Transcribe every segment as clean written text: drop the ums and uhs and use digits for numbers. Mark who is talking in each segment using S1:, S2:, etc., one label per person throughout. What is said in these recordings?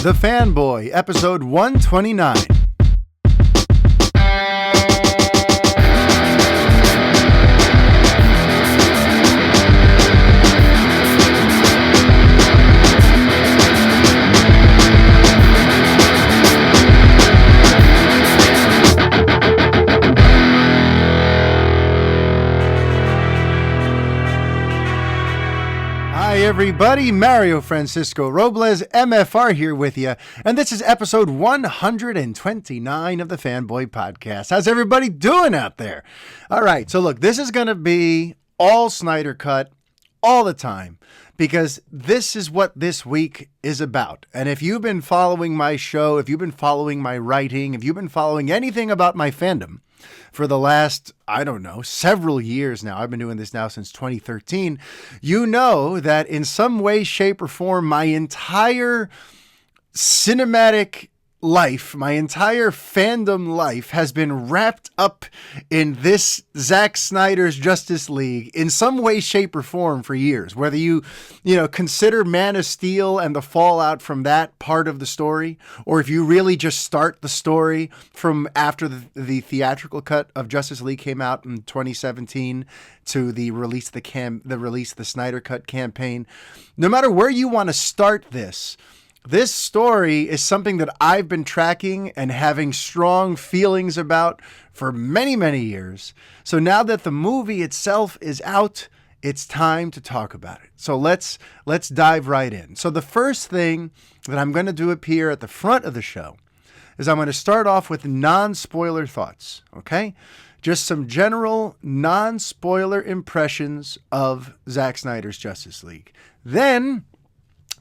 S1: The Fanboy, episode 129. Hi everybody, Mario Francisco Robles, MFR here with you, and this is episode 129 of the Fanboy Podcast. How's everybody doing out there? All right, so look, this is going to be all Snyder Cut all the time, because this is what this week is about. And if you've been following my show, if you've been following my writing, if you've been following anything about my fandom for the last, several years now, I've been doing this now since 2013, you know that in some way, shape, or form, my entire cinematic life, my entire fandom life has been wrapped up in this Zack Snyder's Justice League in some way, shape, or form for years. Whether you consider Man of Steel and the fallout from that part of the story, or if you really just start the story from after the theatrical cut of Justice League came out in 2017 to the release the Snyder Cut campaign. No matter where you want to start this story is something that I've been tracking and having strong feelings about for many, many years. So now that the movie itself is out, it's time to talk about it. So let's dive right in. So the first thing that I'm going to do up here at the front of the show is I'm going to start off with non-spoiler thoughts, okay? Just some general non-spoiler impressions of Zack Snyder's Justice League. Then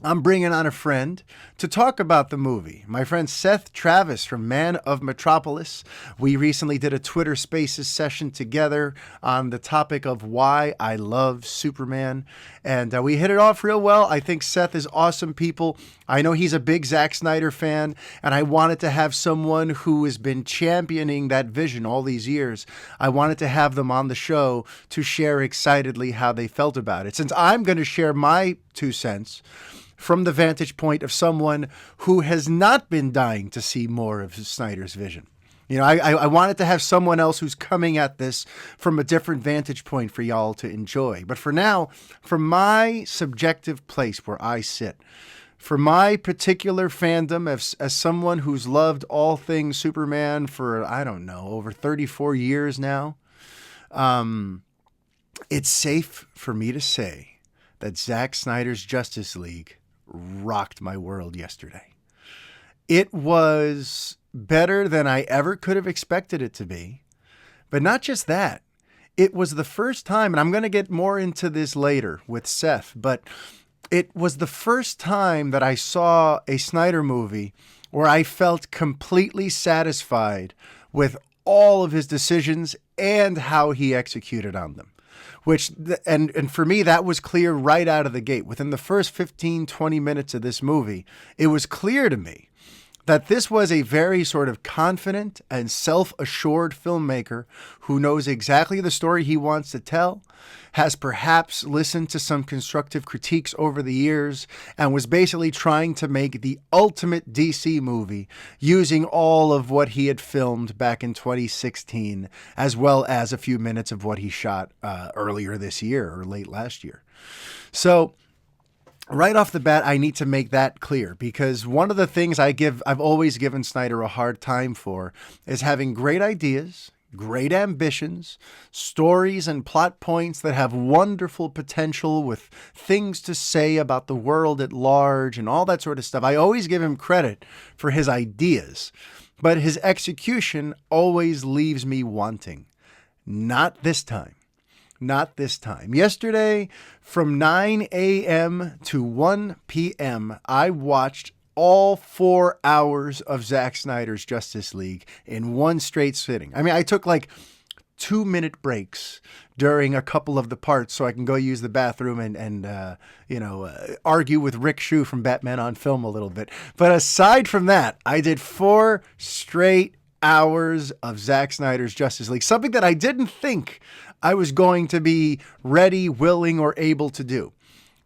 S1: I'm bringing on a friend to talk about the movie. My friend Seth Travis from Man of Metropolis. We recently did a Twitter Spaces session together on the topic of why I love Superman. And we hit it off real well. I think Seth is awesome people. I know he's a big Zack Snyder fan, and I wanted to have someone who has been championing that vision all these years. I wanted to have them on the show to share excitedly how they felt about it. Since I'm going to share my 2 cents from the vantage point of someone who has not been dying to see more of Snyder's vision. I wanted to have someone else who's coming at this from a different vantage point for y'all to enjoy. But for now, from my subjective place where I sit, for my particular fandom as someone who's loved all things Superman for, over 34 years now, it's safe for me to say that Zack Snyder's Justice League rocked my world yesterday. It was better than I ever could have expected it to be. But not just that. It was the first time, and I'm going to get more into this later with Seth, but it was the first time that I saw a Snyder movie where I felt completely satisfied with all of his decisions and how he executed on them. And for me, that was clear right out of the gate. Within the first 15, 20 minutes of this movie, it was clear to me that this was a very sort of confident and self-assured filmmaker who knows exactly the story he wants to tell, has perhaps listened to some constructive critiques over the years, and was basically trying to make the ultimate DC movie using all of what he had filmed back in 2016, as well as a few minutes of what he shot earlier this year or late last year. So right off the bat, I need to make that clear, because one of the things I've always given Snyder a hard time for is having great ideas, great ambitions, stories and plot points that have wonderful potential with things to say about the world at large and all that sort of stuff. I always give him credit for his ideas, but his execution always leaves me wanting. Not this time. Not this time. Yesterday, from 9 a.m. to 1 p.m., I watched all 4 hours of Zack Snyder's Justice League in one straight sitting. I mean, I took like 2-minute breaks during a couple of the parts so I can go use the bathroom and argue with Rick Shue from Batman on Film a little bit. But aside from that, I did 4 straight hours of Zack Snyder's Justice League, something that I didn't think I was going to be ready, willing, or able to do.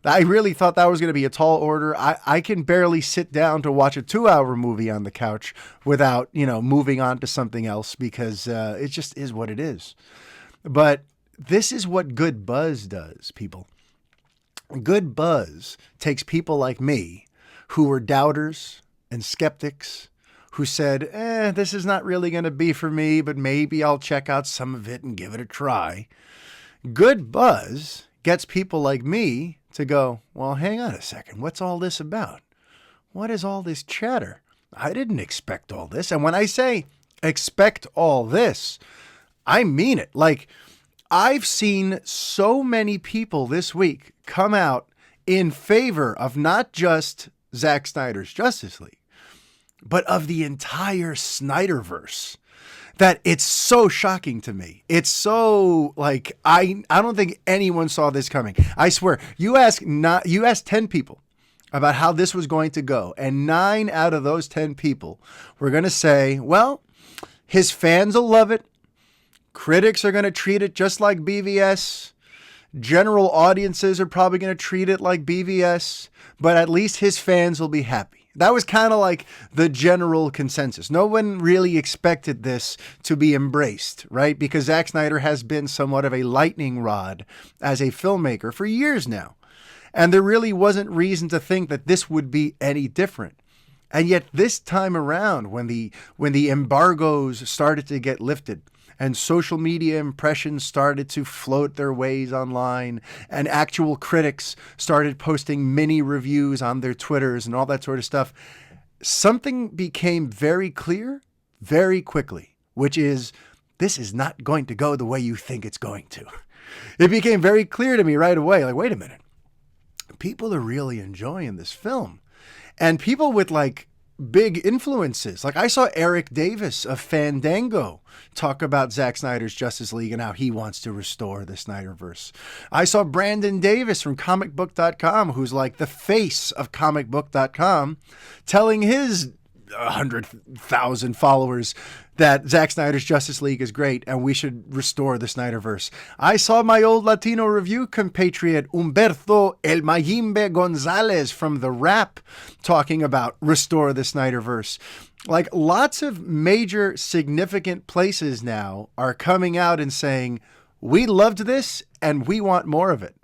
S1: I really thought that was going to be a tall order. I can barely sit down to watch a 2-hour movie on the couch without, moving on to something else because it just is what it is. But this is what good buzz does, people. Good buzz takes people like me who were doubters and skeptics who said, this is not really going to be for me, but maybe I'll check out some of it and give it a try. Good buzz gets people like me to go, well, hang on a second. What's all this about? What is all this chatter? I didn't expect all this. And when I say expect all this, I mean it. Like, I've seen so many people this week come out in favor of not just Zack Snyder's Justice League, but of the entire Snyderverse, that it's so shocking to me. It's so like, I don't think anyone saw this coming. I swear, you ask 10 people about how this was going to go, and 9 out of those 10 people were going to say, well, his fans will love it. Critics are going to treat it just like BVS. General audiences are probably going to treat it like BVS, but at least his fans will be happy. That was kind of like the general consensus. No one really expected this to be embraced, right? Because Zack Snyder has been somewhat of a lightning rod as a filmmaker for years now. And there really wasn't reason to think that this would be any different. And yet this time around, when the embargoes started to get lifted, and social media impressions started to float their ways online, and actual critics started posting mini reviews on their Twitters and all that sort of stuff, something became very clear very quickly, which is this is not going to go the way you think it's going to. It became very clear to me right away, like, wait a minute, people are really enjoying this film. And people with like big influences. Like I saw Eric Davis of Fandango talk about Zack Snyder's Justice League and how he wants to restore the Snyderverse. I saw Brandon Davis from comicbook.com, who's like the face of comicbook.com, telling his 100,000 followers that Zack Snyder's Justice League is great and we should restore the Snyderverse. I saw my old Latino review compatriot Humberto El Mayimbe Gonzalez from The Wrap talking about restore the Snyderverse. Like lots of major significant places now are coming out and saying, we loved this and we want more of it.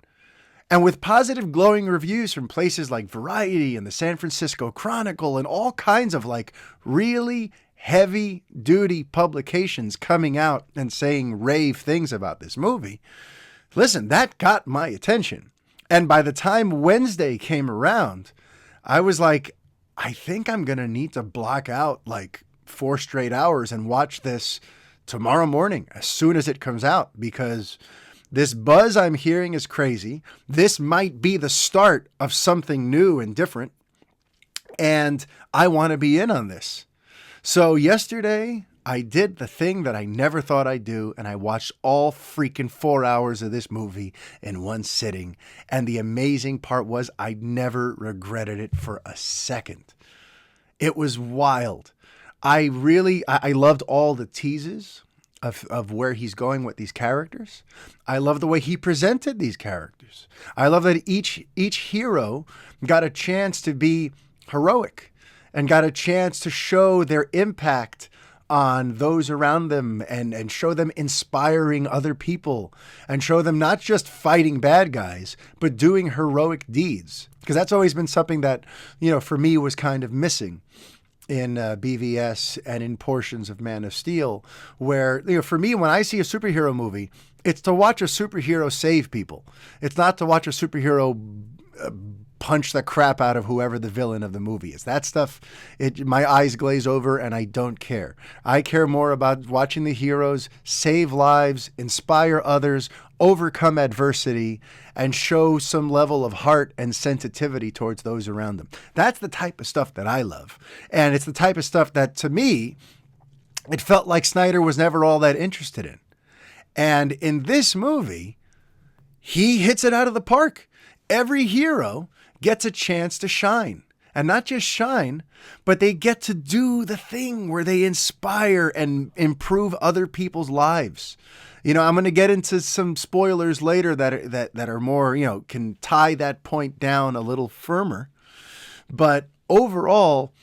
S1: And with positive glowing reviews from places like Variety and the San Francisco Chronicle and all kinds of like really heavy duty publications coming out and saying rave things about this movie, listen, that got my attention. And by the time Wednesday came around, I was like, I think I'm going to need to block out like 4 straight hours and watch this tomorrow morning as soon as it comes out, because this buzz I'm hearing is crazy. This might be the start of something new and different, and I want to be in on this. So yesterday, I did the thing that I never thought I'd do, and I watched all freaking 4 hours of this movie in one sitting. And the amazing part was I never regretted it for a second. It was wild. I loved all the teases of where he's going with these characters. I love the way he presented these characters. I love that each hero got a chance to be heroic and got a chance to show their impact on those around them and show them inspiring other people and show them not just fighting bad guys, but doing heroic deeds. Because that's always been something that, for me was kind of missing in BVS and in portions of Man of Steel, where, for me, when I see a superhero movie, it's to watch a superhero save people. It's not to watch a superhero punch the crap out of whoever the villain of the movie is. That stuff, my eyes glaze over and I don't care. I care more about watching the heroes save lives, inspire others, overcome adversity, and show some level of heart and sensitivity towards those around them. That's the type of stuff that I love. And it's the type of stuff that, to me, it felt like Snyder was never all that interested in. And in this movie, he hits it out of the park. Every hero gets a chance to shine. And not just shine, but they get to do the thing where they inspire and improve other people's lives. I'm going to get into some spoilers later that are more, can tie that point down a little firmer. But overall,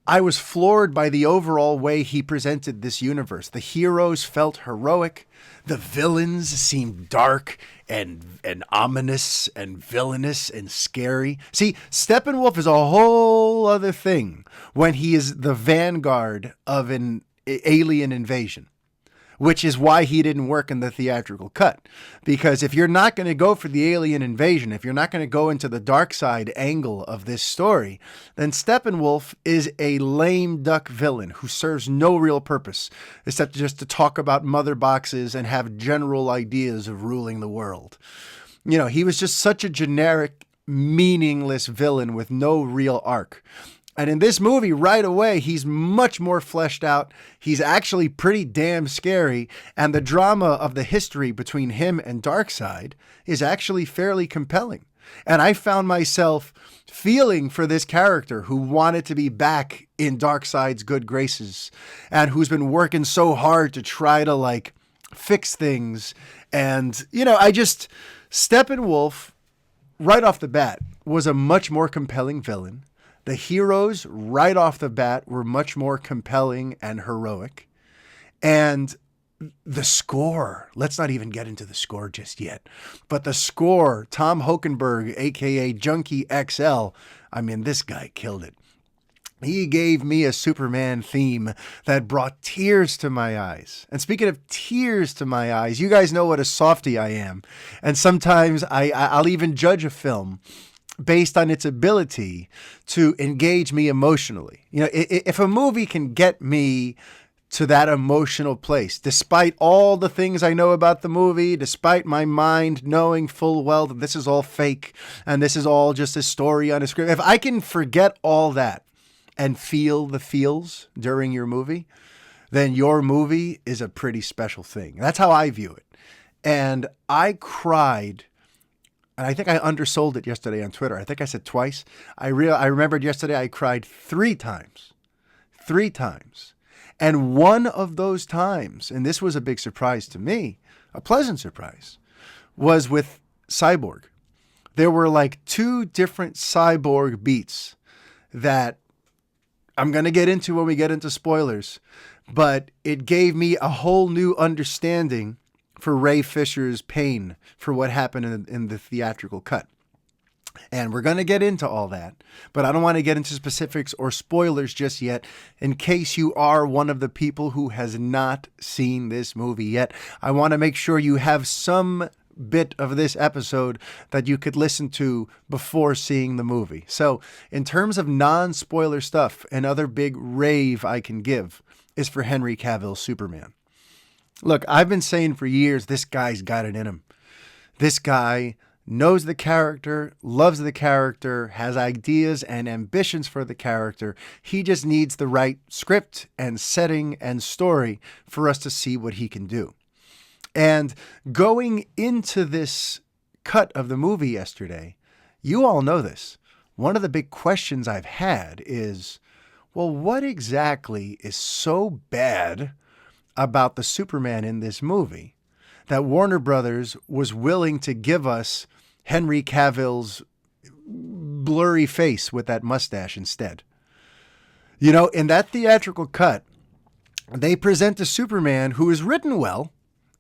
S1: I was floored by the overall way he presented this universe. The heroes felt heroic. The villains seemed dark and ominous and villainous and scary. See, Steppenwolf is a whole other thing when he is the vanguard of an alien invasion, which is why he didn't work in the theatrical cut. Because if you're not going to go for the alien invasion, if you're not going to go into the dark side angle of this story, then Steppenwolf is a lame duck villain who serves no real purpose except just to talk about mother boxes and have general ideas of ruling the world. He was just such a generic, meaningless villain with no real arc. And in this movie, right away, he's much more fleshed out. He's actually pretty damn scary. And the drama of the history between him and Darkseid is actually fairly compelling. And I found myself feeling for this character who wanted to be back in Darkseid's good graces and who's been working so hard to try to fix things. And, Steppenwolf, right off the bat, was a much more compelling villain. The heroes right off the bat were much more compelling and heroic. And the score, let's not even get into the score just yet, but the score, Tom Hokenberg, aka Junkie XL, this guy killed it. He gave me a Superman theme that brought tears to my eyes. And speaking of tears to my eyes, you guys know what a softie I am. And sometimes I'll even judge a film based on its ability to engage me emotionally. If a movie can get me to that emotional place, despite all the things I know about the movie, despite my mind knowing full well that this is all fake and this is all just a story on a script, if I can forget all that and feel the feels during your movie, then your movie is a pretty special thing. That's how I view it. And I cried. And I think I undersold it yesterday on Twitter. I think I said twice. I remembered yesterday I cried 3 times. 3 times. And one of those times, and this was a big surprise to me, a pleasant surprise, was with Cyborg. There were 2 different Cyborg beats that I'm going to get into when we get into spoilers. But it gave me a whole new understanding for Ray Fisher's pain for what happened in the theatrical cut. And we're going to get into all that, but I don't want to get into specifics or spoilers just yet in case you are one of the people who has not seen this movie yet. I want to make sure you have some bit of this episode that you could listen to before seeing the movie. So in terms of non-spoiler stuff, another big rave I can give is for Henry Cavill's Superman. Look, I've been saying for years, this guy's got it in him. This guy knows the character, loves the character, has ideas and ambitions for the character. He just needs the right script and setting and story for us to see what he can do. And going into this cut of the movie yesterday, you all know this. One of the big questions I've had is, well, what exactly is so bad about the Superman in this movie that Warner Brothers was willing to give us Henry Cavill's blurry face with that mustache instead? In that theatrical cut, they present a Superman who is written well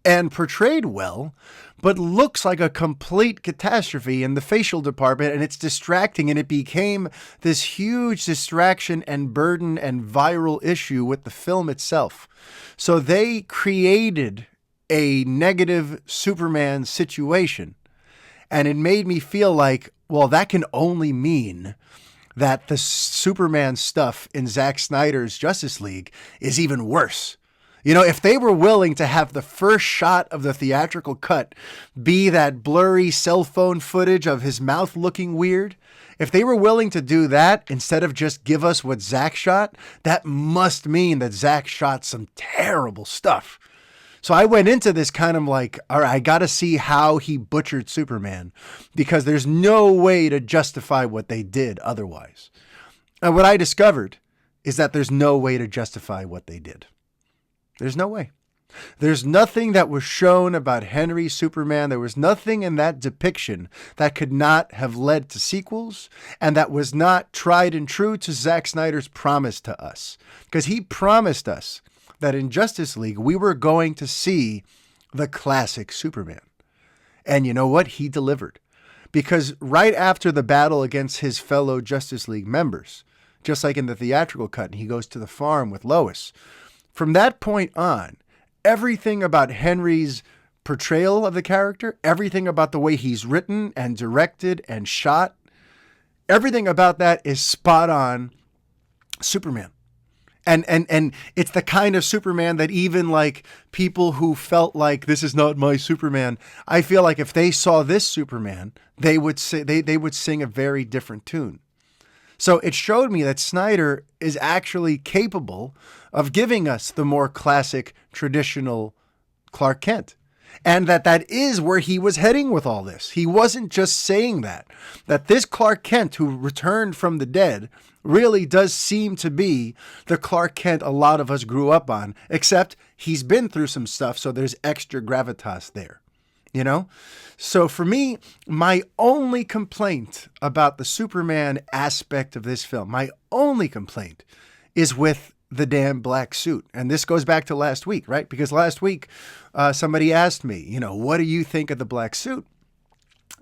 S1: and portrayed well, but looks like a complete catastrophe in the facial department, and it's distracting, and it became this huge distraction and burden and viral issue with the film itself. So they created a negative Superman situation, and it made me feel like, well, that can only mean that the Superman stuff in Zack Snyder's Justice League is even worse. If they were willing to have the first shot of the theatrical cut be that blurry cell phone footage of his mouth looking weird, if they were willing to do that instead of just give us what Zack shot, that must mean that Zack shot some terrible stuff. So I went into this kind of like, all right, I got to see how he butchered Superman, because there's no way to justify what they did otherwise. And what I discovered is that there's no way to justify what they did. There's no way. There's nothing that was shown about Henry's Superman. There was nothing in that depiction that could not have led to sequels and that was not tried and true to Zack Snyder's promise to us. Because he promised us that in Justice League, we were going to see the classic Superman. And you know what? He delivered. Because right after the battle against his fellow Justice League members, just like in the theatrical cut, and he goes to the farm with Lois, from that point on, everything about Henry's portrayal of the character, everything about the way he's written and directed and shot, everything about that is spot on Superman. And it's the kind of Superman that even like people who felt like this is not my Superman, I feel like if they saw this Superman, they would say they would sing a very different tune. So it showed me that Snyder is actually capable of giving us the more classic, traditional Clark Kent. And that is where he was heading with all this. He wasn't just saying that this Clark Kent who returned from the dead really does seem to be the Clark Kent a lot of us grew up on, except he's been through some stuff, so there's extra gravitas there. You know? So for me, my only complaint about the Superman aspect of this film, my only complaint is with the damn black suit. And this goes back to last week, right? Because last week, somebody asked me, you know, what do you think of the black suit?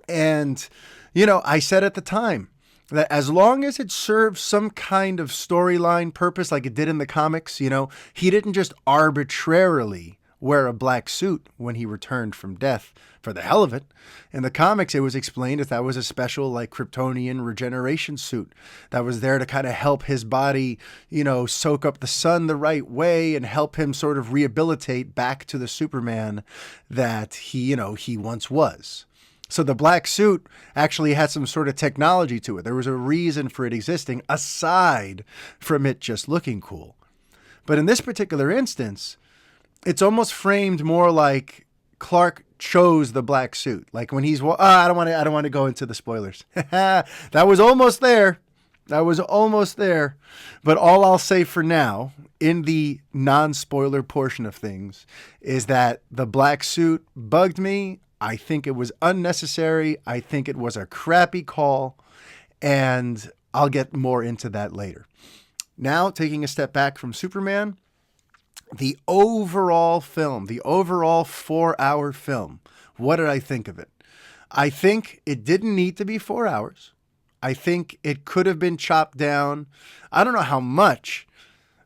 S1: And, you know, I said at the time that as long as it serves some kind of storyline purpose like it did in the comics, you know, he didn't just arbitrarily wear a black suit when he returned from death for the hell of it. In the comics, it was explained that was a special like Kryptonian regeneration suit that was there to kind of help his body, you know, soak up the sun the right way and help him sort of rehabilitate back to the Superman that he once was. So the black suit actually had some sort of technology to it. There was a reason for it existing aside from it just looking cool. But in this particular instance, it's almost framed more like Clark chose the black suit. Like when he's, I don't want to go into the spoilers. That was almost there. But all I'll say for now, in the non-spoiler portion of things, is that the black suit bugged me. I think it was unnecessary. I think it was a crappy call. And I'll get more into that later. Now, taking a step back from Superman, the overall film, the overall 4-hour film, what did I think of it? I think it didn't need to be 4 hours. I think it could have been chopped down. I don't know how much,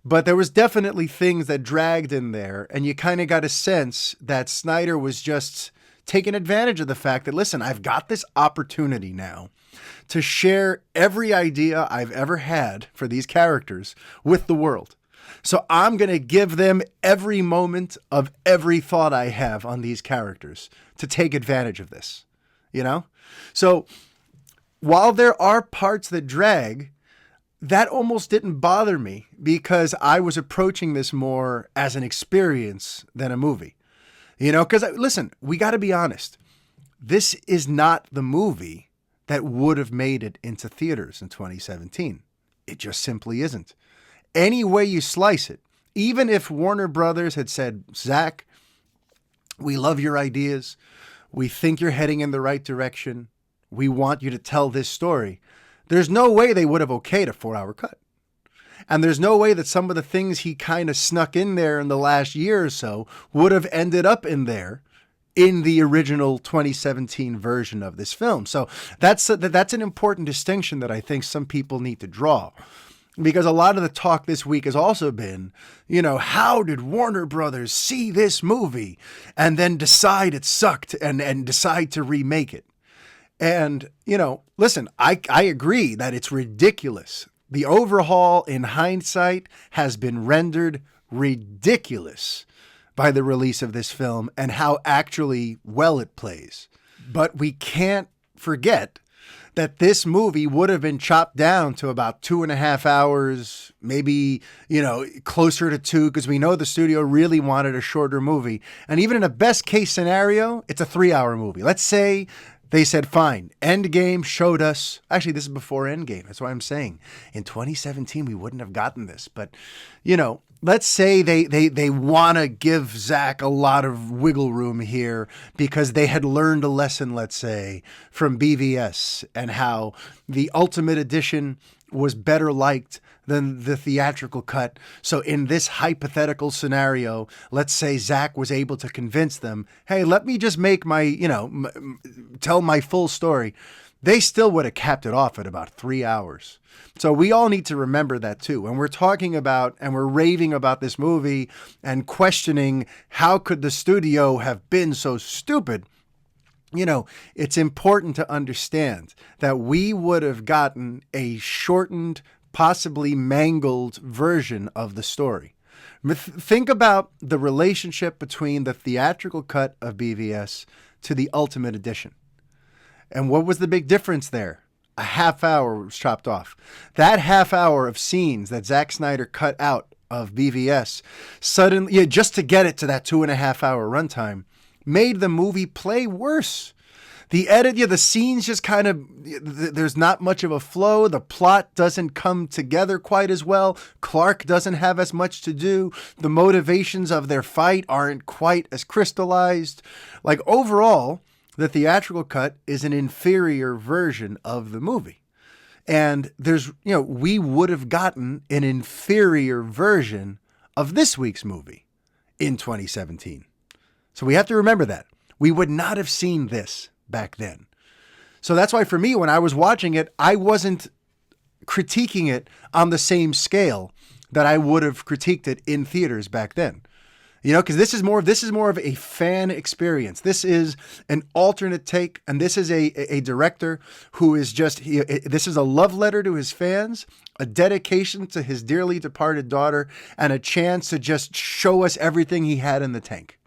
S1: but there was definitely things that dragged in there. And you kind of got a sense that Snyder was just taking advantage of the fact that, listen, I've got this opportunity now to share every idea I've ever had for these characters with the world. So I'm going to give them every moment of every thought I have on these characters to take advantage of this, you know? So while there are parts that drag, that almost didn't bother me because I was approaching this more as an experience than a movie, you know? Because listen, we got to be honest. This is not the movie that would have made it into theaters in 2017. It just simply isn't. Any way you slice it, even if Warner Brothers had said, Zack, we love your ideas. We think you're heading in the right direction. We want you to tell this story. There's no way they would have okayed a 4-hour cut. And there's no way that some of the things he kind of snuck in there in the last year or so would have ended up in there in the original 2017 version of this film. So that's an important distinction that I think some people need to draw. Because a lot of the talk this week has also been, you know, how did Warner Brothers see this movie and then decide it sucked and decide to remake it? And, you know, listen, I agree that it's ridiculous. The overhaul in hindsight has been rendered ridiculous by the release of this film and how actually well it plays. But we can't forget that this movie would have been chopped down to about 2.5 hours, maybe, you know, closer to 2, because we know the studio really wanted a shorter movie. And even in a best case scenario, it's a 3-hour movie. Let's say They said, fine, Endgame showed us. Actually, this is before Endgame. That's why I'm saying in 2017, we wouldn't have gotten this. But, let's say they want to give Zack a lot of wiggle room here because they had learned a lesson, let's say, from BVS and how the Ultimate Edition was better liked than the theatrical cut. So in this hypothetical scenario, let's say Zack was able to convince them, hey, let me just make my, tell my full story. They still would have capped it off at about 3 hours. So we all need to remember that too. When we're talking about and we're raving about this movie and questioning how could the studio have been so stupid, it's important to understand that we would have gotten a shortened, possibly mangled version of the story. Think about the relationship between the theatrical cut of BVS to the Ultimate Edition. And what was the big difference there? A half hour was chopped off. That half hour of scenes that Zack Snyder cut out of BVS, suddenly, just to get it to that 2.5 hour runtime, made the movie play worse. The edit, the scenes just kind of, there's not much of a flow. The plot doesn't come together quite as well. Clark doesn't have as much to do. The motivations of their fight aren't quite as crystallized. Like overall, the theatrical cut is an inferior version of the movie. And we would have gotten an inferior version of this week's movie in 2017. So we have to remember that. We would not have seen this back then. So that's why for me, when I was watching it, I wasn't critiquing it on the same scale that I would have critiqued it in theaters back then. Because this is more of a fan experience. This is an alternate take, and this is a director who is this is a love letter to his fans, a dedication to his dearly departed daughter, and a chance to just show us everything he had in the tank.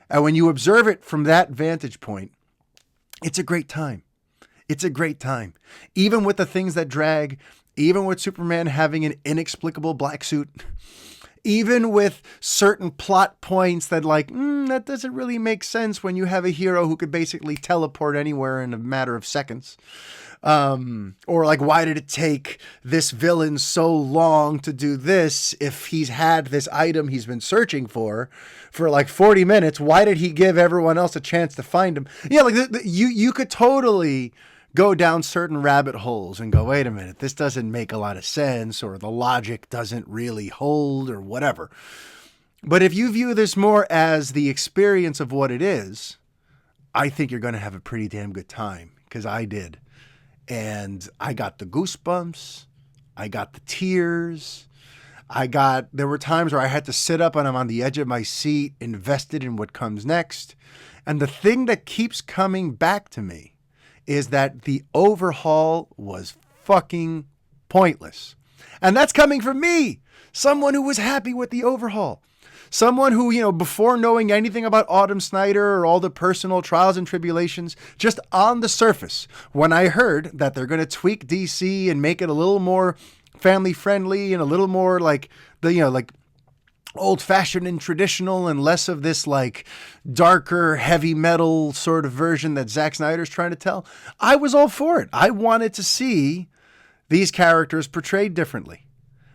S1: And when you observe it from that vantage point, it's a great time. It's a great time. Even with the things that drag, even with Superman having an inexplicable black suit, even with certain plot points that that doesn't really make sense when you have a hero who could basically teleport anywhere in a matter of seconds. Or why did it take this villain so long to do this if he's had this item he's been searching for 40 minutes? Why did he give everyone else a chance to find him? You could totally go down certain rabbit holes and go, wait a minute, this doesn't make a lot of sense, or the logic doesn't really hold, or whatever. But if you view this more as the experience of what it is, I think you're going to have a pretty damn good time, because I did. And I got the goosebumps. I got the tears. There were times where I had to sit up and I'm on the edge of my seat, invested in what comes next. And the thing that keeps coming back to me is that the overhaul was fucking pointless. And that's coming from me, someone who was happy with the overhaul. Someone who, before knowing anything about Autumn Snyder or all the personal trials and tribulations, just on the surface, when I heard that they're going to tweak DC and make it a little more family friendly and a little more old-fashioned and traditional and less of this darker heavy metal sort of version that Zack Snyder's trying to tell, I was all for it. I wanted to see these characters portrayed differently.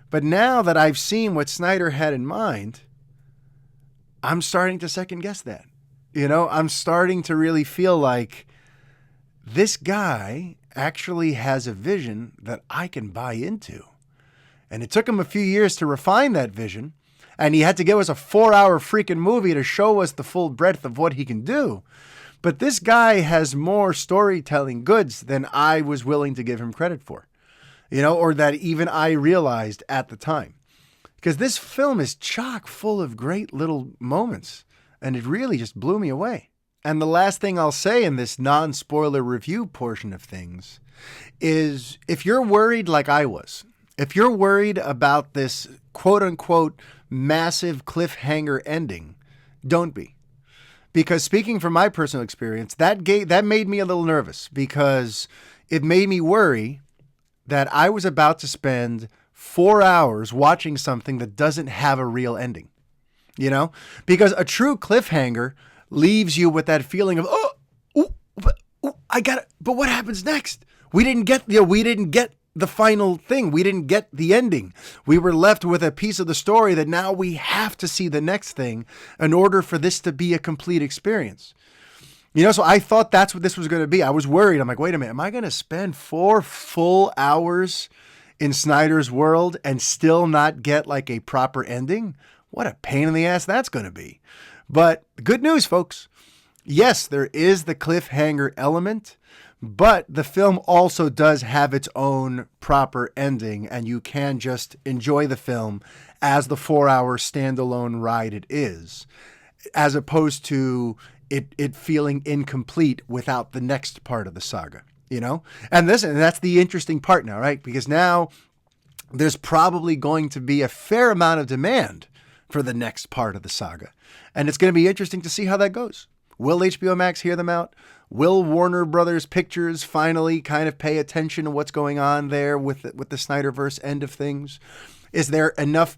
S1: But now that I've seen what Snyder had in mind, I'm starting to second guess that. I'm starting to really feel like this guy actually has a vision that I can buy into. And it took him a few years to refine that vision. And he had to give us a 4-hour freaking movie to show us the full breadth of what he can do. But this guy has more storytelling goods than I was willing to give him credit for, or that even I realized at the time. Because this film is chock full of great little moments, and it really just blew me away. And the last thing I'll say in this non-spoiler review portion of things is, if you're worried like I was, if you're worried about this quote-unquote massive cliffhanger ending, don't be. Because speaking from my personal experience, that made me a little nervous, because it made me worry that I was about to spend 4 hours watching something that doesn't have a real ending. Because a true cliffhanger leaves you with that feeling of, "Ooh, but what happens next? We didn't get the final thing. We didn't get the ending. We were left with a piece of the story that now we have to see the next thing in order for this to be a complete experience." So I thought that's what this was going to be. I was worried. I'm like, wait a minute, am I going to spend 4 full hours in Snyder's world and still not get like a proper ending? What a pain in the ass that's going to be. But good news, folks. Yes, there is the cliffhanger element, but the film also does have its own proper ending, and you can just enjoy the film as the 4-hour standalone ride it is, as opposed to it feeling incomplete without the next part of the saga, And that's the interesting part now, right? Because now there's probably going to be a fair amount of demand for the next part of the saga. And it's going to be interesting to see how that goes. Will HBO Max hear them out? Will Warner Brothers Pictures finally kind of pay attention to what's going on there with the Snyderverse end of things? Is there enough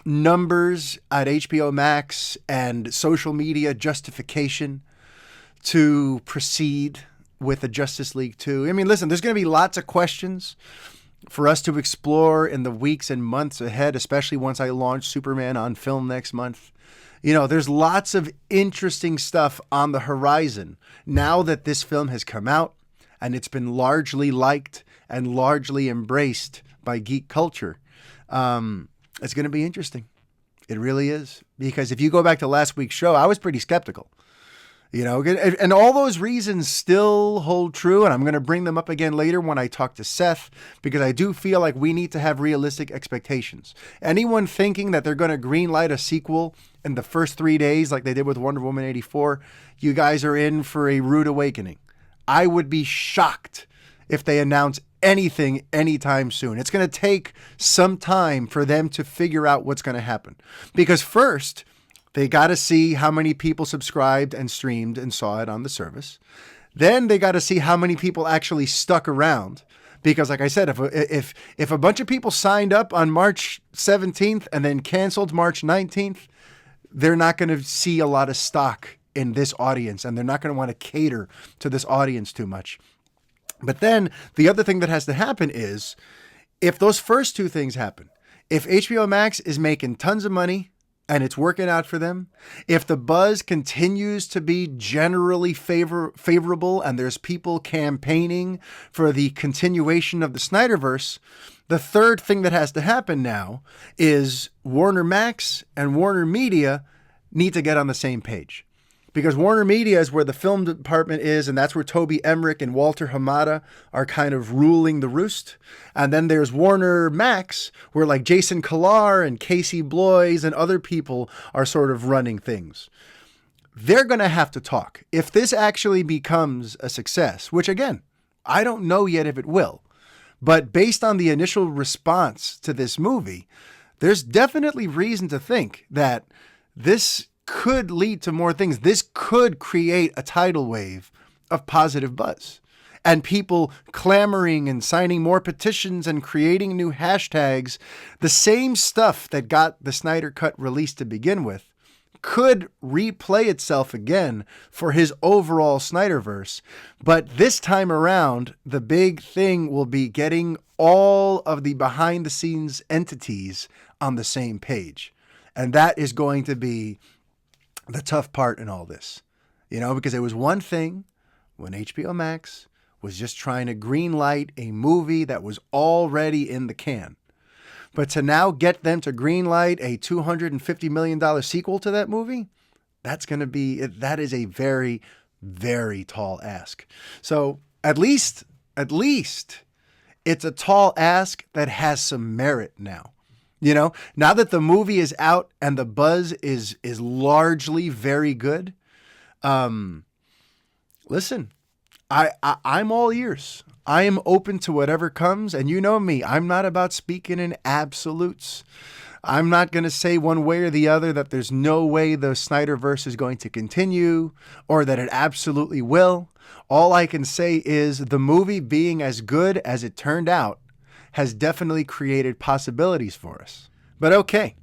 S1: numbers at HBO Max and social media justification to proceed with the Justice League 2? I mean, listen, there's going to be lots of questions for us to explore in the weeks and months ahead, especially once I launch Superman on film next month. There's lots of interesting stuff on the horizon now that this film has come out and it's been largely liked and largely embraced by geek culture. It's going to be interesting. It really is. Because if you go back to last week's show, I was pretty skeptical. And all those reasons still hold true. And I'm going to bring them up again later when I talk to Seth, because I do feel like we need to have realistic expectations. Anyone thinking that they're going to greenlight a sequel in the first 3 days like they did with Wonder Woman 84, you guys are in for a rude awakening. I would be shocked if they announce anything anytime soon. It's going to take some time for them to figure out what's going to happen. Because first, they got to see how many people subscribed and streamed and saw it on the service. Then they got to see how many people actually stuck around. Because like I said, if a bunch of people signed up on March 17th and then canceled March 19th, they're not going to see a lot of stock in this audience, and they're not going to want to cater to this audience too much. But then the other thing that has to happen is, if those first two things happen, if HBO Max is making tons of money and it's working out for them, if the buzz continues to be generally favorable and there's people campaigning for the continuation of the Snyderverse, the third thing that has to happen now is Warner Max and Warner Media need to get on the same page. Because Warner Media is where the film department is, and that's where Toby Emmerich and Walter Hamada are kind of ruling the roost. And then there's Warner Max, where like Jason Kilar and Casey Bloys and other people are sort of running things. They're going to have to talk. If this actually becomes a success, which again, I don't know yet if it will, but based on the initial response to this movie, there's definitely reason to think that this could lead to more things. This could create a tidal wave of positive buzz and people clamoring and signing more petitions and creating new hashtags. The same stuff that got the Snyder Cut released to begin with could replay itself again for his overall Snyderverse. But this time around, the big thing will be getting all of the behind the scenes entities on the same page. And that is going to be the tough part in all this, because it was one thing when HBO Max was just trying to greenlight a movie that was already in the can. But to now get them to greenlight a $250 million sequel to that movie, that is a very, very tall ask. So at least it's a tall ask that has some merit now. Now that the movie is out and the buzz is largely very good, listen, I'm all ears. I am open to whatever comes, and you know me, I'm not about speaking in absolutes. I'm not going to say one way or the other that there's no way the Snyderverse is going to continue or that it absolutely will. All I can say is the movie being as good as it turned out has definitely created possibilities for us. But okay,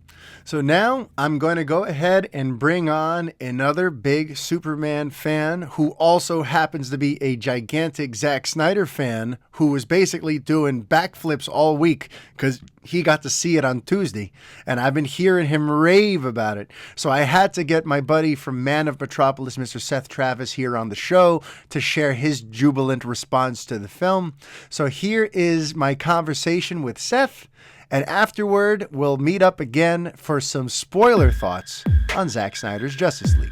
S1: So now I'm going to go ahead and bring on another big Superman fan who also happens to be a gigantic Zack Snyder fan who was basically doing backflips all week because he got to see it on Tuesday. And I've been hearing him rave about it. So I had to get my buddy from Man of Metropolis, Mr. Seth Travis, here on the show to share his jubilant response to the film. So here is my conversation with Seth. And afterward, we'll meet up again for some spoiler thoughts on Zack Snyder's Justice League.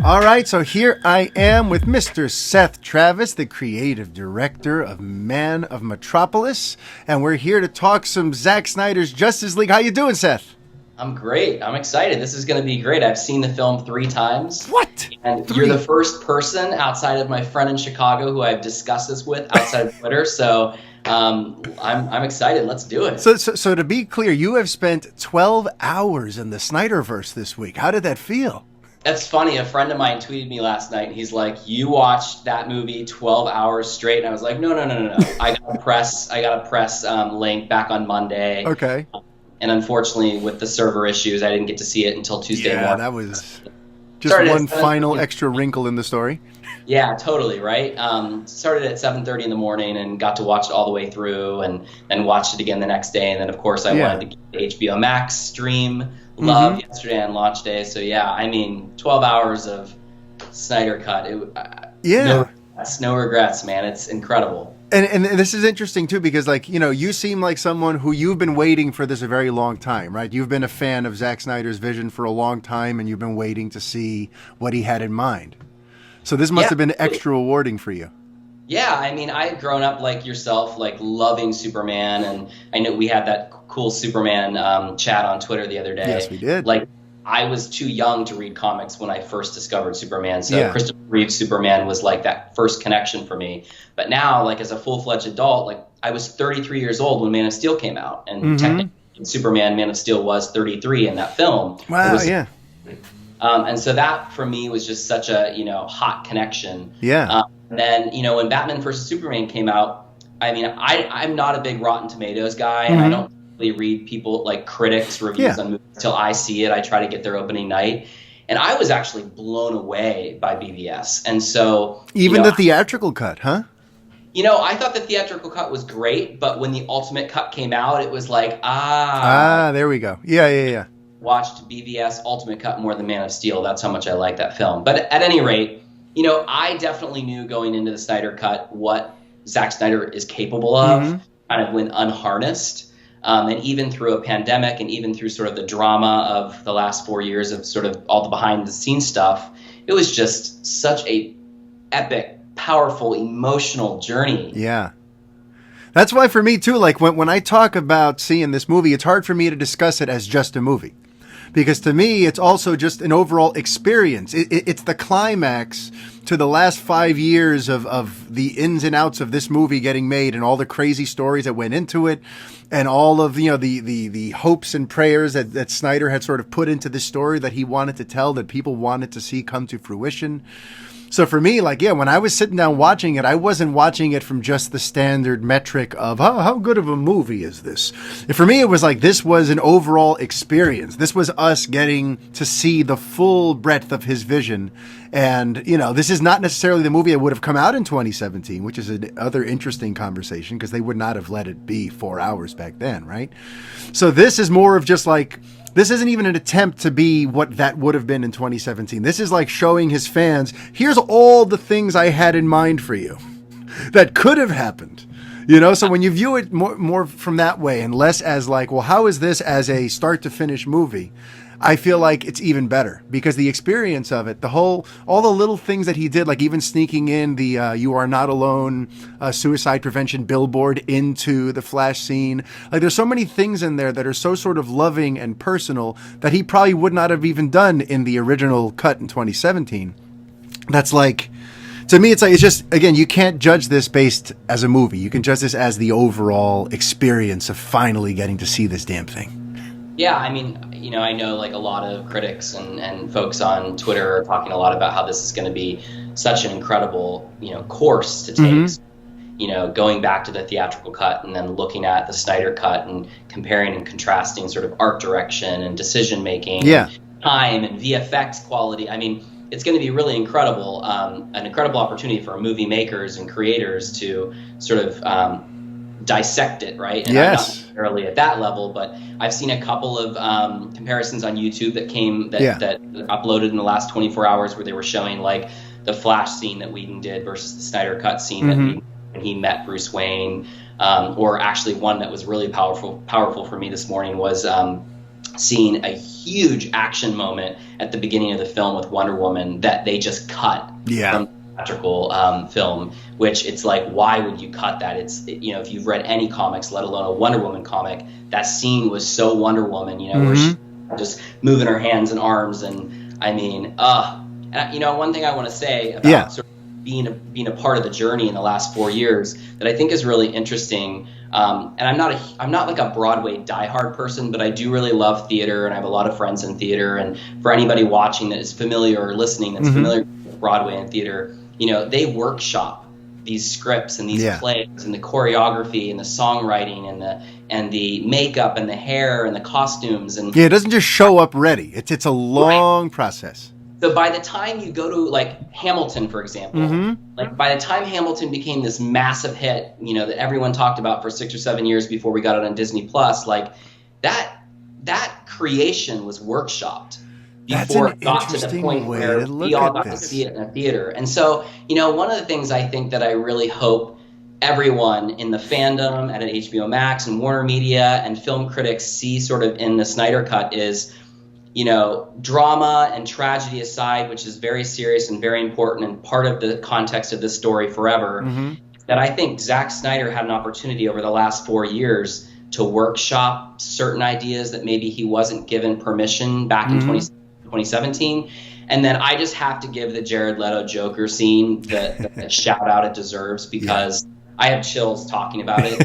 S1: All right, so here I am with Mr. Seth Travis, the creative director of Man of Metropolis, and we're here to talk some Zack Snyder's Justice League. How you doing, Seth?
S2: I'm great. I'm excited. This is going to be great. I've seen the film 3 times.
S1: What?
S2: And
S1: 3?
S2: You're the first person outside of my friend in Chicago who I've discussed this with outside of Twitter. So I'm excited. Let's do it.
S1: So to be clear, you have spent 12 hours in the Snyderverse this week. How did that feel?
S2: That's funny. A friend of mine tweeted me last night, and he's like, "You watched that movie 12 hours straight?" And I was like, "No. I got a press link back on Monday."
S1: Okay.
S2: And unfortunately, with the server issues, I didn't get to see it until Tuesday morning.
S1: Yeah, that was just one final extra wrinkle in the story.
S2: Yeah, totally, right? Started at 7:30 in the morning and got to watch it all the way through and watched it again the next day. And then, of course, I wanted to get the HBO Max stream love yesterday on launch day. So, yeah, I mean, 12 hours of Snyder cut. No regrets, man. It's incredible.
S1: And this is interesting, too, because, like, you know, you seem like someone who you've been waiting for this a very long time, right? You've been a fan of Zack Snyder's vision for a long time, and you've been waiting to see what he had in mind. So this must have been extra rewarding for you.
S2: Yeah, I mean, I had grown up like yourself, like loving Superman, and I know we had that cool Superman chat on Twitter the other day.
S1: Yes, we did.
S2: Like, I was too young to read comics when I first discovered Superman, so Christopher Reeve's Superman was like that first connection for me. But now, like as a full-fledged adult, like I was 33 years old when Man of Steel came out, and technically Superman, Man of Steel was 33 in that film.
S1: Wow,
S2: and so that for me was just such a hot connection.
S1: Yeah.
S2: And then when Batman vs Superman came out, I mean I'm not a big Rotten Tomatoes guy, and I don't really read people like critics reviews on movies until I see it. I try to get their opening night, and I was actually blown away by BVS. And so
S1: even the theatrical cut, huh?
S2: I thought the theatrical cut was great, but when the ultimate cut came out, it was like
S1: there we go. Yeah.
S2: Watched BVS Ultimate Cut more than Man of Steel. That's how much I like that film. But at any rate, I definitely knew going into the Snyder Cut what Zack Snyder is capable of, kind of when unharnessed. And even through a pandemic and even through sort of the drama of the last 4 years of sort of all the behind-the-scenes stuff, it was just such a epic, powerful, emotional journey.
S1: Yeah. That's why for me, too, like when I talk about seeing this movie, it's hard for me to discuss it as just a movie. Because to me, it's also just an overall experience. It's the climax to the last 5 years of the ins and outs of this movie getting made and all the crazy stories that went into it and all of the hopes and prayers that Snyder had sort of put into this story that he wanted to tell, that people wanted to see come to fruition. So for me, when I was sitting down watching it, I wasn't watching it from just the standard metric of how good of a movie is this. For me, it was like this was an overall experience. This was us getting to see the full breadth of his vision. And, this is not necessarily the movie that would have come out in 2017, which is another interesting conversation because they would not have let it be 4 hours back then, right? So this is more of just like... This isn't even an attempt to be what that would have been in 2017. This is like showing his fans, here's all the things I had in mind for you that could have happened. So when you view it more from that way and less as like, well, how is this as a start to finish movie? I feel like it's even better because the experience of it, all the little things that he did, like even sneaking in the "You Are Not Alone" suicide prevention billboard into the Flash scene. Like there's so many things in there that are so sort of loving and personal that he probably would not have even done in the original cut in 2017. That's like, to me, it's just, again, you can't judge this based as a movie. You can judge this as the overall experience of finally getting to see this damn thing.
S2: Yeah, I mean, I know like a lot of critics and folks on Twitter are talking a lot about how this is going to be such an incredible, course to take. going back to the theatrical cut and then looking at the Snyder cut and comparing and contrasting sort of art direction and decision making, and time and VFX quality. I mean, it's going to be really incredible, an incredible opportunity for movie makers and creators to sort of dissect it, right? And I'm not necessarily at that level, but I've seen a couple of comparisons on YouTube that uploaded in the last 24 hours where they were showing like the Flash scene that Whedon did versus the Snyder cut scene that when he met Bruce Wayne, or actually one that was really powerful for me this morning was seeing a huge action moment at the beginning of the film with Wonder Woman that they just cut from the theatrical film, which it's like, why would you cut that? If you've read any comics, let alone a Wonder Woman comic, that scene was so Wonder Woman, where she's just moving her hands and arms. And I mean, one thing I want to say about sort of being a part of the journey in the last 4 years that I think is really interesting. And I'm not like a Broadway diehard person, but I do really love theater, and I have a lot of friends in theater. And for anybody watching that is familiar or listening that's familiar with Broadway and theater, they workshop these scripts and these plays and the choreography and the songwriting and the makeup and the hair and the costumes. And
S1: it doesn't just show up ready. It's a long process.
S2: So by the time you go to like Hamilton, for example, like by the time Hamilton became this massive hit, that everyone talked about for 6 or 7 years before we got it on Disney Plus, like that creation was workshopped before it got to the point where we all got to see it in a theater. And so, one of the things I think that I really hope everyone in the fandom at HBO Max and Warner Media and film critics see sort of in the Snyder Cut is, drama and tragedy aside, which is very serious and very important and part of the context of this story forever, that I think Zack Snyder had an opportunity over the last 4 years to workshop certain ideas that maybe he wasn't given permission back in 2017. And then I just have to give the Jared Leto Joker scene the shout out it deserves, because I have chills talking about it.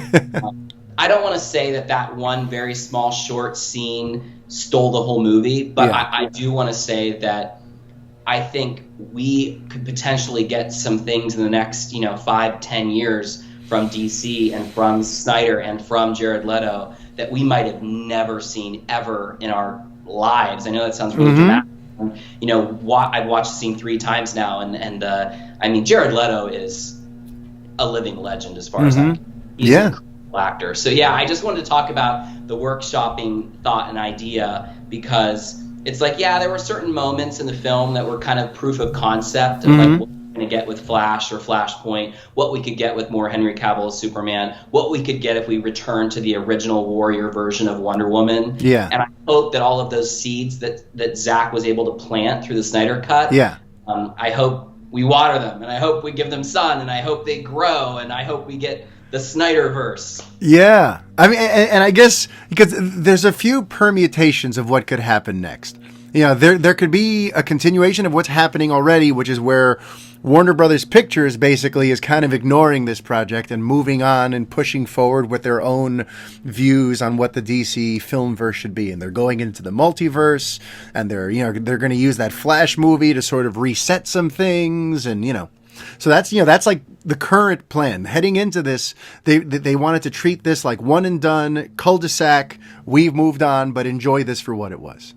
S2: I don't want to say that one very small short scene stole the whole movie, but I do want to say that I think we could potentially get some things in the next 5-10 years from DC and from Snyder and from Jared Leto that we might have never seen ever in our lives. I know that sounds really dramatic. I've watched the scene 3 times now, and I mean, Jared Leto is a living legend as far as he's an incredible actor. So I just wanted to talk about the workshopping thought and idea, because it's like, there were certain moments in the film that were kind of proof of concept of like what we're going to get with Flash or Flashpoint, what we could get with more Henry Cavill as Superman, what we could get if we return to the original Warrior version of Wonder Woman. And I hope that all of those seeds that Zack was able to plant through the Snyder Cut, I hope we water them, and I hope we give them sun, and I hope they grow, and I hope we get the Snyderverse.
S1: I mean, and I guess because there's a few permutations of what could happen next. There could be a continuation of what's happening already, which is where Warner Brothers Pictures basically is kind of ignoring this project and moving on and pushing forward with their own views on what the DC filmverse should be. And they're going into the multiverse, and they're going to use that Flash movie to sort of reset some things, and so that's like the current plan. Heading into this, they wanted to treat this like one and done, cul-de-sac, we've moved on, but enjoy this for what it was.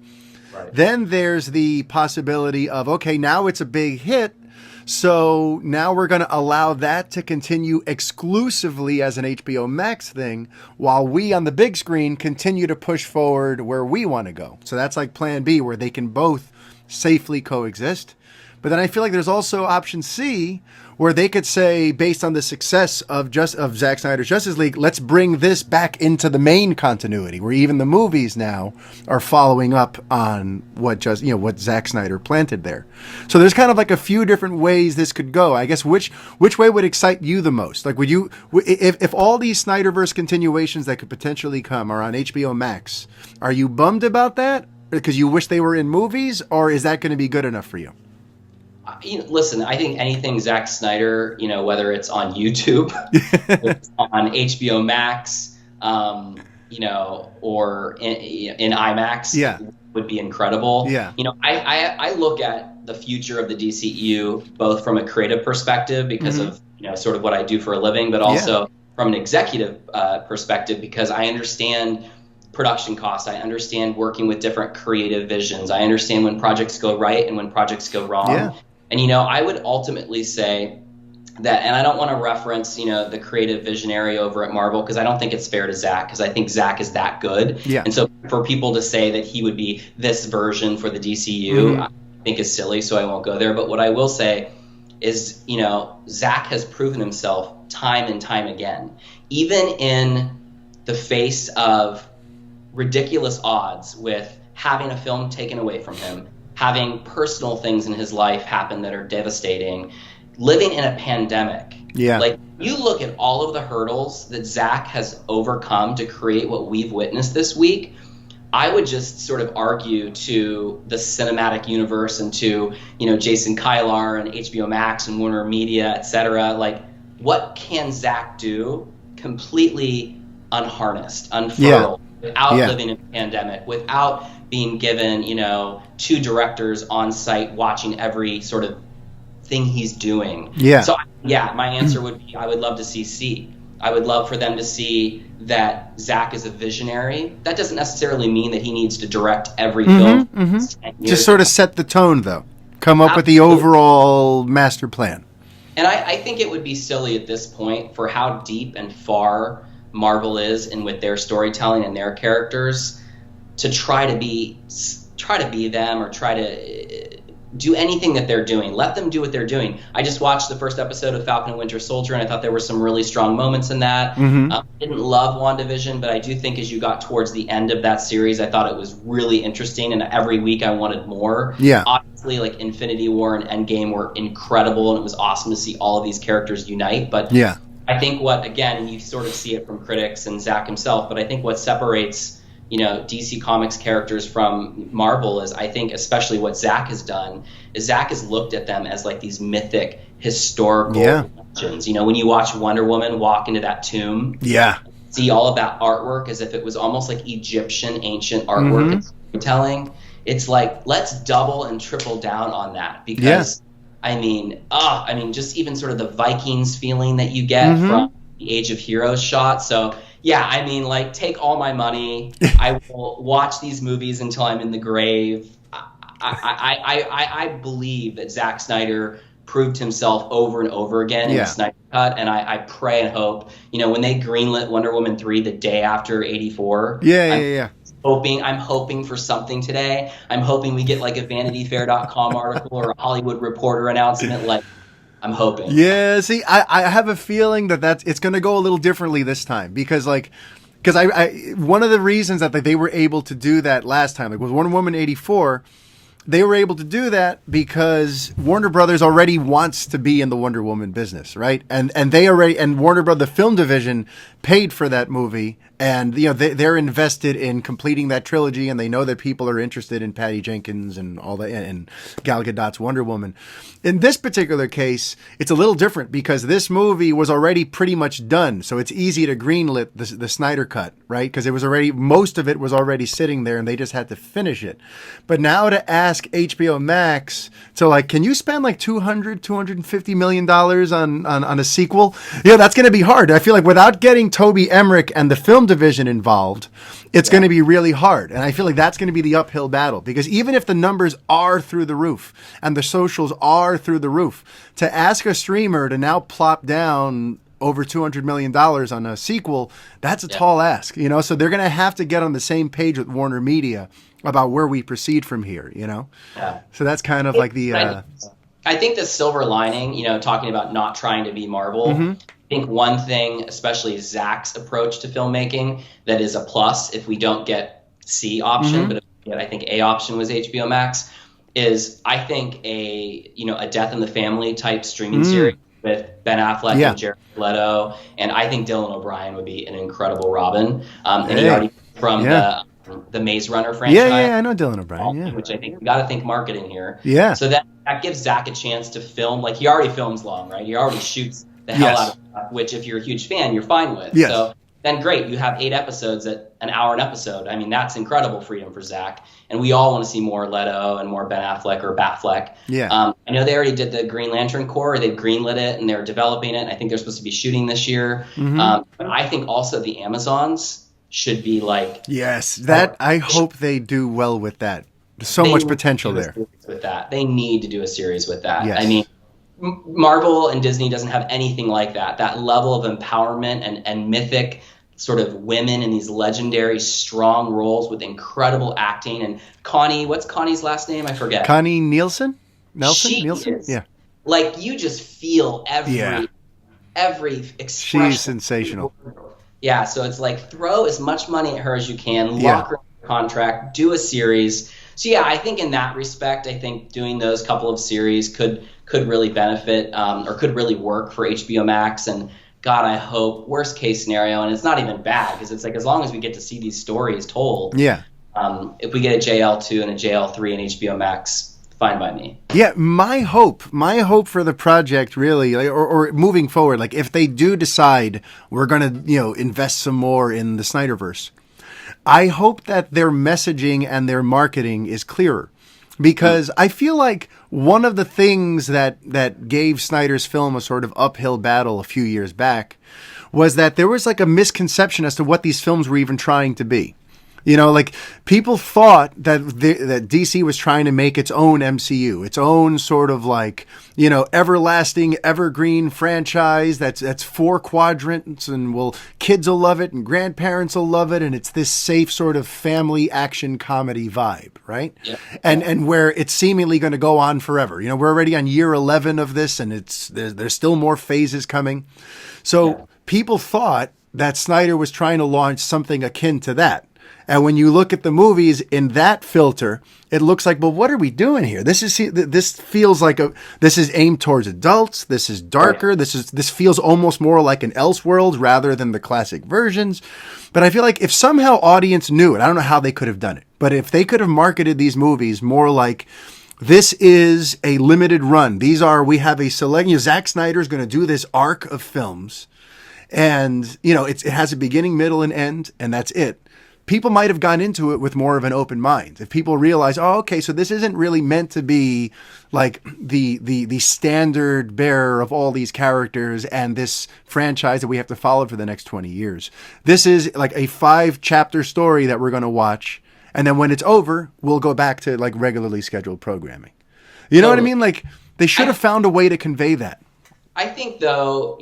S1: Then there's the possibility of, okay, now it's a big hit, so now we're going to allow that to continue exclusively as an HBO Max thing, while we on the big screen continue to push forward where we want to go. So that's like plan B, where they can both safely coexist. But then I feel like there's also option C, where they could say, based on the success of Zack Snyder's Justice League, let's bring this back into the main continuity, where even the movies now are following up on what Zack Snyder planted there. So there's kind of like a few different ways this could go. I guess which way would excite you the most? Like, would you, if all these Snyderverse continuations that could potentially come are on HBO Max, are you bummed about that because you wish they were in movies, or is that going to be good enough for you?
S2: Listen, I think anything Zack Snyder, whether it's on YouTube, it's on HBO Max, or in IMAX, would be incredible. I look at the future of the DCEU both from a creative perspective because of sort of what I do for a living, but also from an executive perspective, because I understand production costs. I understand working with different creative visions. I understand when projects go right and when projects go wrong.
S1: Yeah.
S2: And, I would ultimately say that, and I don't want to reference, the creative visionary over at Marvel, because I don't think it's fair to Zack, because I think Zack is that good.
S1: Yeah.
S2: And so for people to say that he would be this version for the DCU, I think is silly, so I won't go there. But what I will say is, Zack has proven himself time and time again, even in the face of ridiculous odds with having a film taken away from him, having personal things in his life happen that are devastating, living in a pandemic.
S1: Yeah.
S2: Like, you look at all of the hurdles that Zack has overcome to create what we've witnessed this week, I would just sort of argue to the cinematic universe and to, Jason Kylar and HBO Max and Warner Media, et cetera, like, what can Zack do completely unharnessed, unfurled, without living in a pandemic, without being given, 2 directors on site watching every sort of thing he's doing.
S1: Yeah.
S2: So, my answer would be, I would love to see C. I would love for them to see that Zack is a visionary. That doesn't necessarily mean that he needs to direct every film.
S1: Just sort of set the tone, though. Come up with the overall master plan.
S2: And I think it would be silly at this point, for how deep and far Marvel is and with their storytelling and their characters, to try to be them or try to do anything that they're doing. Let them do what they're doing. I just watched the first episode of Falcon and Winter Soldier, and I thought there were some really strong moments in that. Didn't love WandaVision, but I do think as you got towards the end of that series, I thought it was really interesting, and every week I wanted more.
S1: Yeah.
S2: Obviously, like, Infinity War and Endgame were incredible, and it was awesome to see all of these characters unite. But I think what, again, you sort of see it from critics and Zack himself, but I think what separates DC Comics characters from Marvel is, I think, especially what Zack has done, is Zack has looked at them as like these mythic, historical legends. When you watch Wonder Woman walk into that tomb, see all of that artwork as if it was almost like Egyptian ancient artwork and storytelling. It's like, let's double and triple down on that, because just even sort of the Vikings feeling that you get from the Age of Heroes shot. So take all my money. I will watch these movies until I'm in the grave. I believe that Zack Snyder proved himself over and over again in the Snyder Cut, and I pray and hope, when they greenlit Wonder Woman 3 the day after 84. I'm hoping for something today. I'm hoping we get like a VanityFair.com article or a Hollywood Reporter announcement. Like, I'm hoping. Yeah,
S1: see, I have a feeling that it's going to go a little differently this time, because I one of the reasons that they were able to do that last time, like with Wonder Woman 84, they were able to do that because Warner Brothers already wants to be in the Wonder Woman business, right? And Warner Brothers, the film division, paid for that movie, and they're invested in completing that trilogy, and they know that people are interested in Patty Jenkins and all that, and Gal Gadot's Wonder Woman. In this particular case, it's a little different because this movie was already pretty much done, so it's easy to greenlit the Snyder Cut, right? Because most of it was already sitting there, and they just had to finish it. But now to ask HBO Max to can you spend like $250 million on a sequel? That's going to be hard. I feel like without getting Toby Emmerich and the film division involved, it's going to be really hard. And I feel like that's going to be the uphill battle, because even if the numbers are through the roof and the socials are through the roof, to ask a streamer to now plop down over $200 million on a sequel, that's a tall ask, so they're going to have to get on the same page with Warner Media about where we proceed from here, So that's kind of like the...
S2: I think the silver lining, talking about not trying to be Marvel, I think one thing, especially Zack's approach to filmmaking, that is a plus if we don't get C option, but if we get, I think A option was HBO Max, is I think a Death in the Family type streaming series with Ben Affleck and Jared Leto, and I think Dylan O'Brien would be an incredible Robin. And he already from the Maze Runner franchise.
S1: Yeah, I know Dylan O'Brien.
S2: Which I think we got to think marketing here.
S1: Yeah.
S2: So that gives Zack a chance to film. Like, he already films long, right? He already shoots the hell out of stuff, which if you're a huge fan, you're fine with.
S1: Yes.
S2: So then great. You have 8 episodes at an hour an episode. I mean, that's incredible freedom for Zack. And we all want to see more Leto and more Ben Affleck or Batfleck.
S1: Yeah.
S2: I know they already did the Green Lantern Corps. They've greenlit it and they're developing it. I think they're supposed to be shooting this year. But I think also the Amazons should be like...
S1: Yes, that I hope they do well with that. There's so much potential there.
S2: With that. They need to do a series with that.
S1: Yes.
S2: I mean, Marvel and Disney doesn't have anything like that. That level of empowerment and mythic sort of women in these legendary, strong roles with incredible acting. And Connie, what's Connie's last name? I forget.
S1: Connie Nielsen? Nielsen?
S2: Is,
S1: yeah.
S2: Like, you just feel every expression.
S1: She's sensational.
S2: Yeah, so it's like throw as much money at her as you can, lock her in a contract, do a series. So yeah, I think in that respect, I think doing those couple of series could really benefit or could really work for HBO Max. And God, I hope, worst case scenario, and it's not even bad because it's like as long as we get to see these stories told.
S1: Yeah.
S2: If we get a JL2 and a JL3 and HBO Max, fine by me.
S1: Yeah, my hope for the project really, or moving forward, like if they do decide we're going to, invest some more in the Snyderverse, I hope that their messaging and their marketing is clearer. Because I feel like one of the things that gave Snyder's film a sort of uphill battle a few years back was that there was like a misconception as to what these films were even trying to be. Like people thought that that DC was trying to make its own MCU, its own sort of like, everlasting, evergreen franchise that's 4 quadrants and kids will love it and grandparents will love it. And it's this safe sort of family action comedy vibe, right?
S2: Yeah.
S1: And where it's seemingly going to go on forever. We're already on year 11 of this and there's still more phases coming. So people thought that Snyder was trying to launch something akin to that. And when you look at the movies in that filter, it looks like, well, what are we doing here? This feels like this is aimed towards adults. This is darker. This feels almost more like an Elseworld rather than the classic versions. But I feel like if somehow audience knew it, I don't know how they could have done it, but if they could have marketed these movies more like, this is a limited run. We have a select, Zack Snyder's going to do this arc of films and, it has a beginning, middle, and end, and that's it. People might have gone into it with more of an open mind. If people realize, oh, okay, so this isn't really meant to be like the standard bearer of all these characters and this franchise that we have to follow for the next 20 years. This is like a 5-chapter story that we're going to watch. And then when it's over, we'll go back to like regularly scheduled programming. You know what I mean? Like they should have found a way to convey that.
S2: I think though,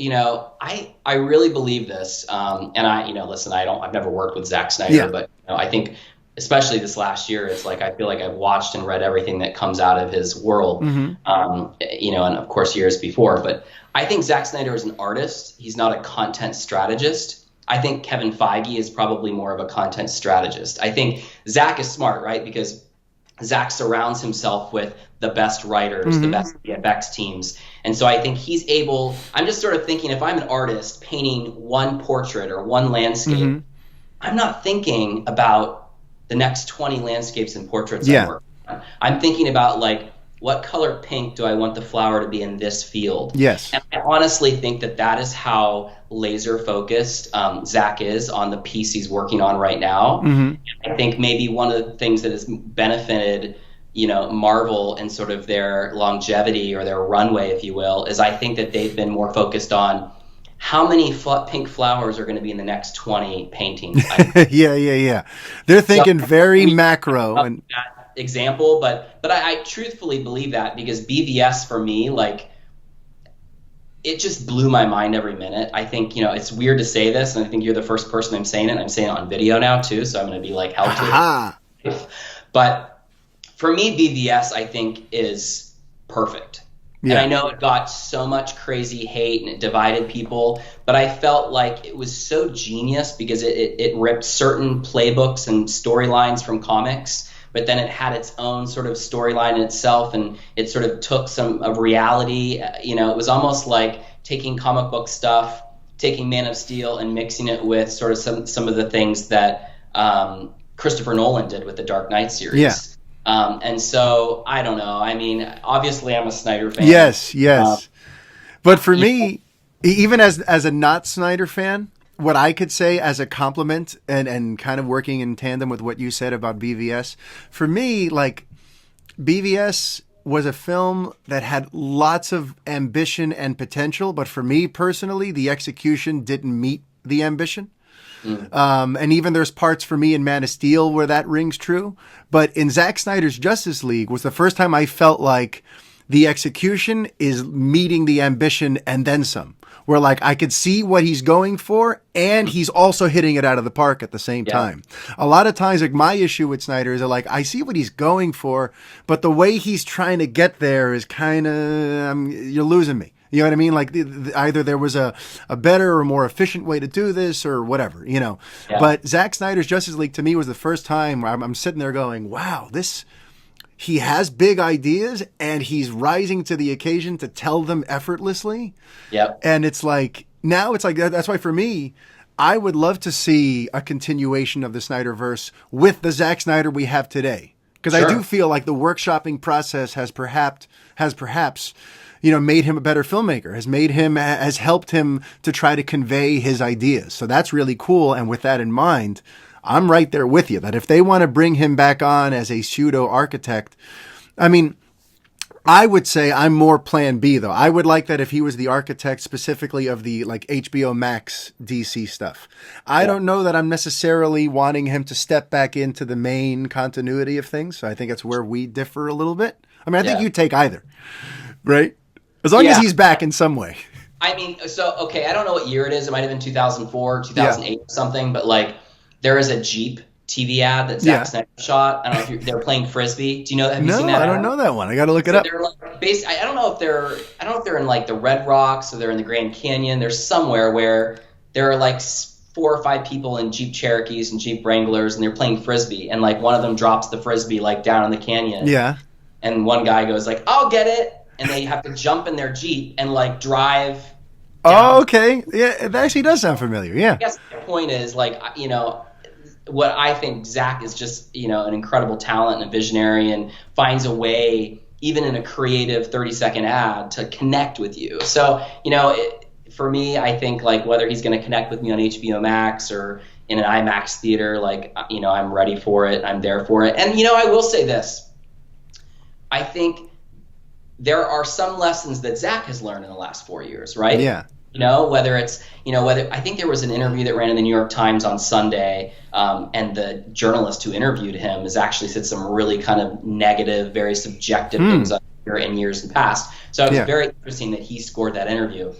S2: I really believe this. And listen, I've never worked with Zack Snyder, but I think especially this last year, it's like, I feel like I've watched and read everything that comes out of his world, and of course years before, but I think Zack Snyder is an artist. He's not a content strategist. I think Kevin Feige is probably more of a content strategist. I think Zack is smart, right? Because Zack surrounds himself with the best writers, the best VFX teams. And so I think he's able, I'm just sort of thinking if I'm an artist painting one portrait or one landscape, I'm not thinking about the next 20 landscapes and portraits I'm working on. I'm thinking about like, what color pink do I want the flower to be in this field?
S1: Yes.
S2: And I honestly think that is how laser focused Zack is on the piece he's working on right now. I think maybe one of the things that has benefited, Marvel and sort of their longevity or their runway, if you will, is I think that they've been more focused on how many pink flowers are going to be in the next 20 paintings.
S1: Yeah. They're thinking very macro and
S2: example, but I truthfully believe that because BVS for me, like, it just blew my mind every minute. I think, it's weird to say this, and I think you're the first person I'm saying it. I'm saying it on video now too, so I'm going to be like held to it. But for me, BVS, I think, is perfect. Yeah. And I know it got so much crazy hate and it divided people, but I felt like it was so genius because it ripped certain playbooks and storylines from comics, but then it had its own sort of storyline in itself, and it sort of took some of reality. It was almost like taking comic book stuff, taking Man of Steel, and mixing it with sort of some of the things that Christopher Nolan did with the Dark Knight series.
S1: Yeah.
S2: And so, I don't know. I mean, obviously, I'm a Snyder fan.
S1: Yes. But for me, even as a not Snyder fan, what I could say as a compliment and kind of working in tandem with what you said about BVS, for me, like BVS was a film that had lots of ambition and potential, but for me personally, the execution didn't meet the ambition. And even there's parts for me in Man of Steel where that rings true. But in Zack Snyder's Justice League was the first time I felt like the execution is meeting the ambition and then some. Where like I could see what he's going for and he's also hitting it out of the park at the same time. A lot of times, like my issue with Snyder is that, like, I see what he's going for, but the way he's trying to get there is kind of, you're losing me. You know what I mean? Like either there was a better or more efficient way to do this or whatever, you know. Yeah. But Zack Snyder's Justice League to me was the first time where I'm sitting there going, wow, he has big ideas and he's rising to the occasion to tell them effortlessly. Yep. And it's like, now it's like, that's why for me, I would love to see a continuation of the Snyderverse with the Zack Snyder we have today. Because I do feel like the workshopping process has perhaps, you know, made him a better filmmaker, has helped him to try to convey his ideas. So that's really cool. And with that in mind, I'm right there with you that if they want to bring him back on as a pseudo architect, I mean, I would say I'm more plan B though. I would like that if he was the architect specifically of the like HBO Max DC stuff. I don't know that I'm necessarily wanting him to step back into the main continuity of things. So I think that's where we differ a little bit. I mean, I think you take either, right? As long as he's back in some way.
S2: I mean, so, okay, I don't know what year it is. It might have been 2004, 2008 or something, but like there is a Jeep TV ad that Zack Snyder shot. I don't know if they're playing Frisbee. Do you know that? Have you seen that?
S1: I don't know that one. I got to look it up.
S2: They're like, I don't know if they're in like the Red Rocks or they're in the Grand Canyon. There's somewhere where there are like 4 or 5 people in Jeep Cherokees and Jeep Wranglers and they're playing Frisbee. And like one of them drops the Frisbee like down in the canyon. Yeah. And one guy goes like, I'll get it. And they have to jump in their Jeep and like drive down.
S1: Oh, okay. Yeah, it actually does sound familiar. Yeah.
S2: I guess the point is like, you know, what I think Zack is just, you know, an incredible talent and a visionary and finds a way, even in a creative 30-second ad, to connect with you. So, you know, for me, I think like whether he's going to connect with me on HBO Max or in an IMAX theater, like, you know, I'm ready for it. I'm there for it. And, you know, I will say this. I think there are some lessons that Zack has learned in the last 4 years, right? Yeah. You know, whether it's, you know, whether I think there was an interview that ran in the New York Times on Sunday, and the journalist who interviewed him has actually said some really kind of negative, very subjective things in years past. So it was very interesting that he scored that interview.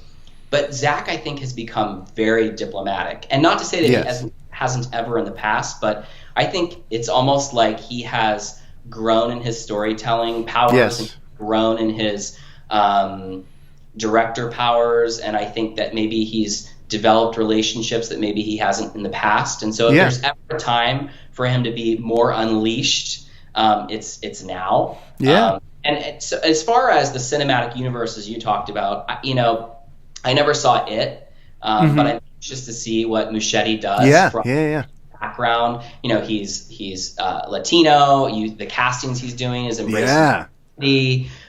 S2: But Zack, I think, has become very diplomatic. And not to say that he hasn't ever in the past, but I think it's almost like he has grown in his storytelling powers and grown in his director powers, and I think that maybe he's developed relationships that maybe he hasn't in the past. And so if there's ever a time for him to be more unleashed, it's now. And so as far as the cinematic universe, as you talked about, you know, I never saw it, but I'm anxious to see what Muschietti does from background. You know, he's Latino. The castings he's doing is embracing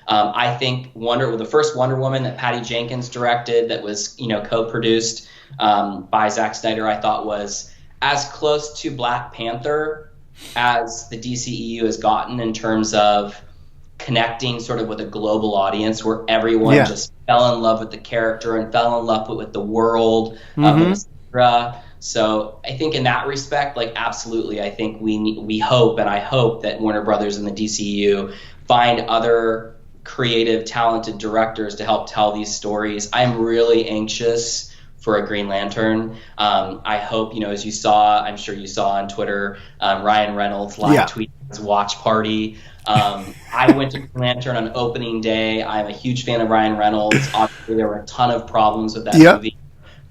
S2: I think the first Wonder Woman that Patty Jenkins directed that was, you know, co-produced by Zack Snyder, I thought was as close to Black Panther as the DCEU has gotten in terms of connecting sort of with a global audience where everyone just fell in love with the character and fell in love with the world of Sandra. So I think in that respect, like absolutely, I think we hope, and I hope that Warner Brothers and the DCEU find other creative, talented directors to help tell these stories. I'm really anxious for a Green Lantern. I hope, you know, as you saw, I'm sure you saw on Twitter, Ryan Reynolds live tweeted his watch party. I went to Green Lantern on opening day. I'm a huge fan of Ryan Reynolds. Obviously, there were a ton of problems with that movie.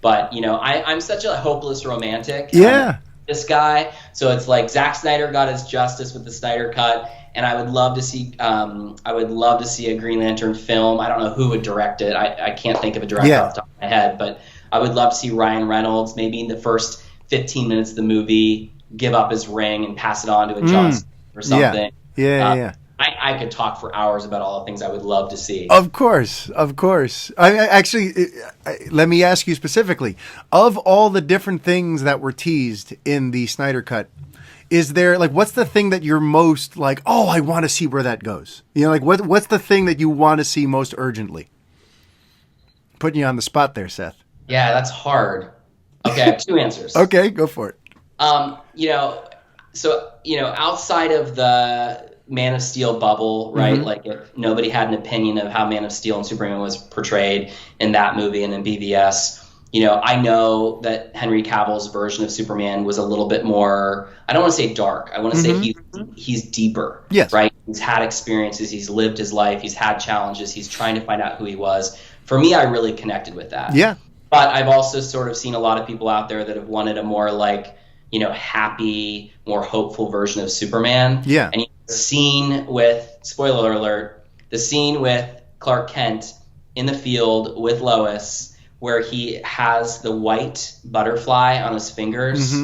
S2: But, you know, I'm such a hopeless romantic. This guy. So it's like Zack Snyder got his justice with the Snyder Cut. And I would love to see a Green Lantern film. I don't know who would direct it. I can't think of a director off the top of my head, but I would love to see Ryan Reynolds maybe in the first 15 minutes of the movie give up his ring and pass it on to a John Cena or something. I could talk for hours about all the things I would love to see.
S1: Of course, of course. Let me ask you specifically, of all the different things that were teased in the Snyder Cut, is there, like, what's the thing that you're most like, oh, I want to see where that goes? You know, like, what's the thing that you want to see most urgently? Putting you on the spot there, Seth.
S2: Yeah, that's hard. Okay, I have two answers.
S1: Okay, go for it.
S2: Outside of the Man of Steel bubble, right?
S1: Mm-hmm.
S2: Like, if nobody had an opinion of how Man of Steel and Superman was portrayed in that movie and in BVS, I know that Henry Cavill's version of Superman was a little bit more, I don't want to say dark. I want to say he's deeper,
S1: yes.
S2: Right? He's had experiences. He's lived his life. He's had challenges. He's trying to find out who he was. For me, I really connected with that.
S1: Yeah.
S2: But I've also sort of seen a lot of people out there that have wanted a more like, happy, more hopeful version of Superman.
S1: Yeah.
S2: And the scene with, spoiler alert, the scene with Clark Kent in the field with Lois, where he has the white butterfly on his fingers,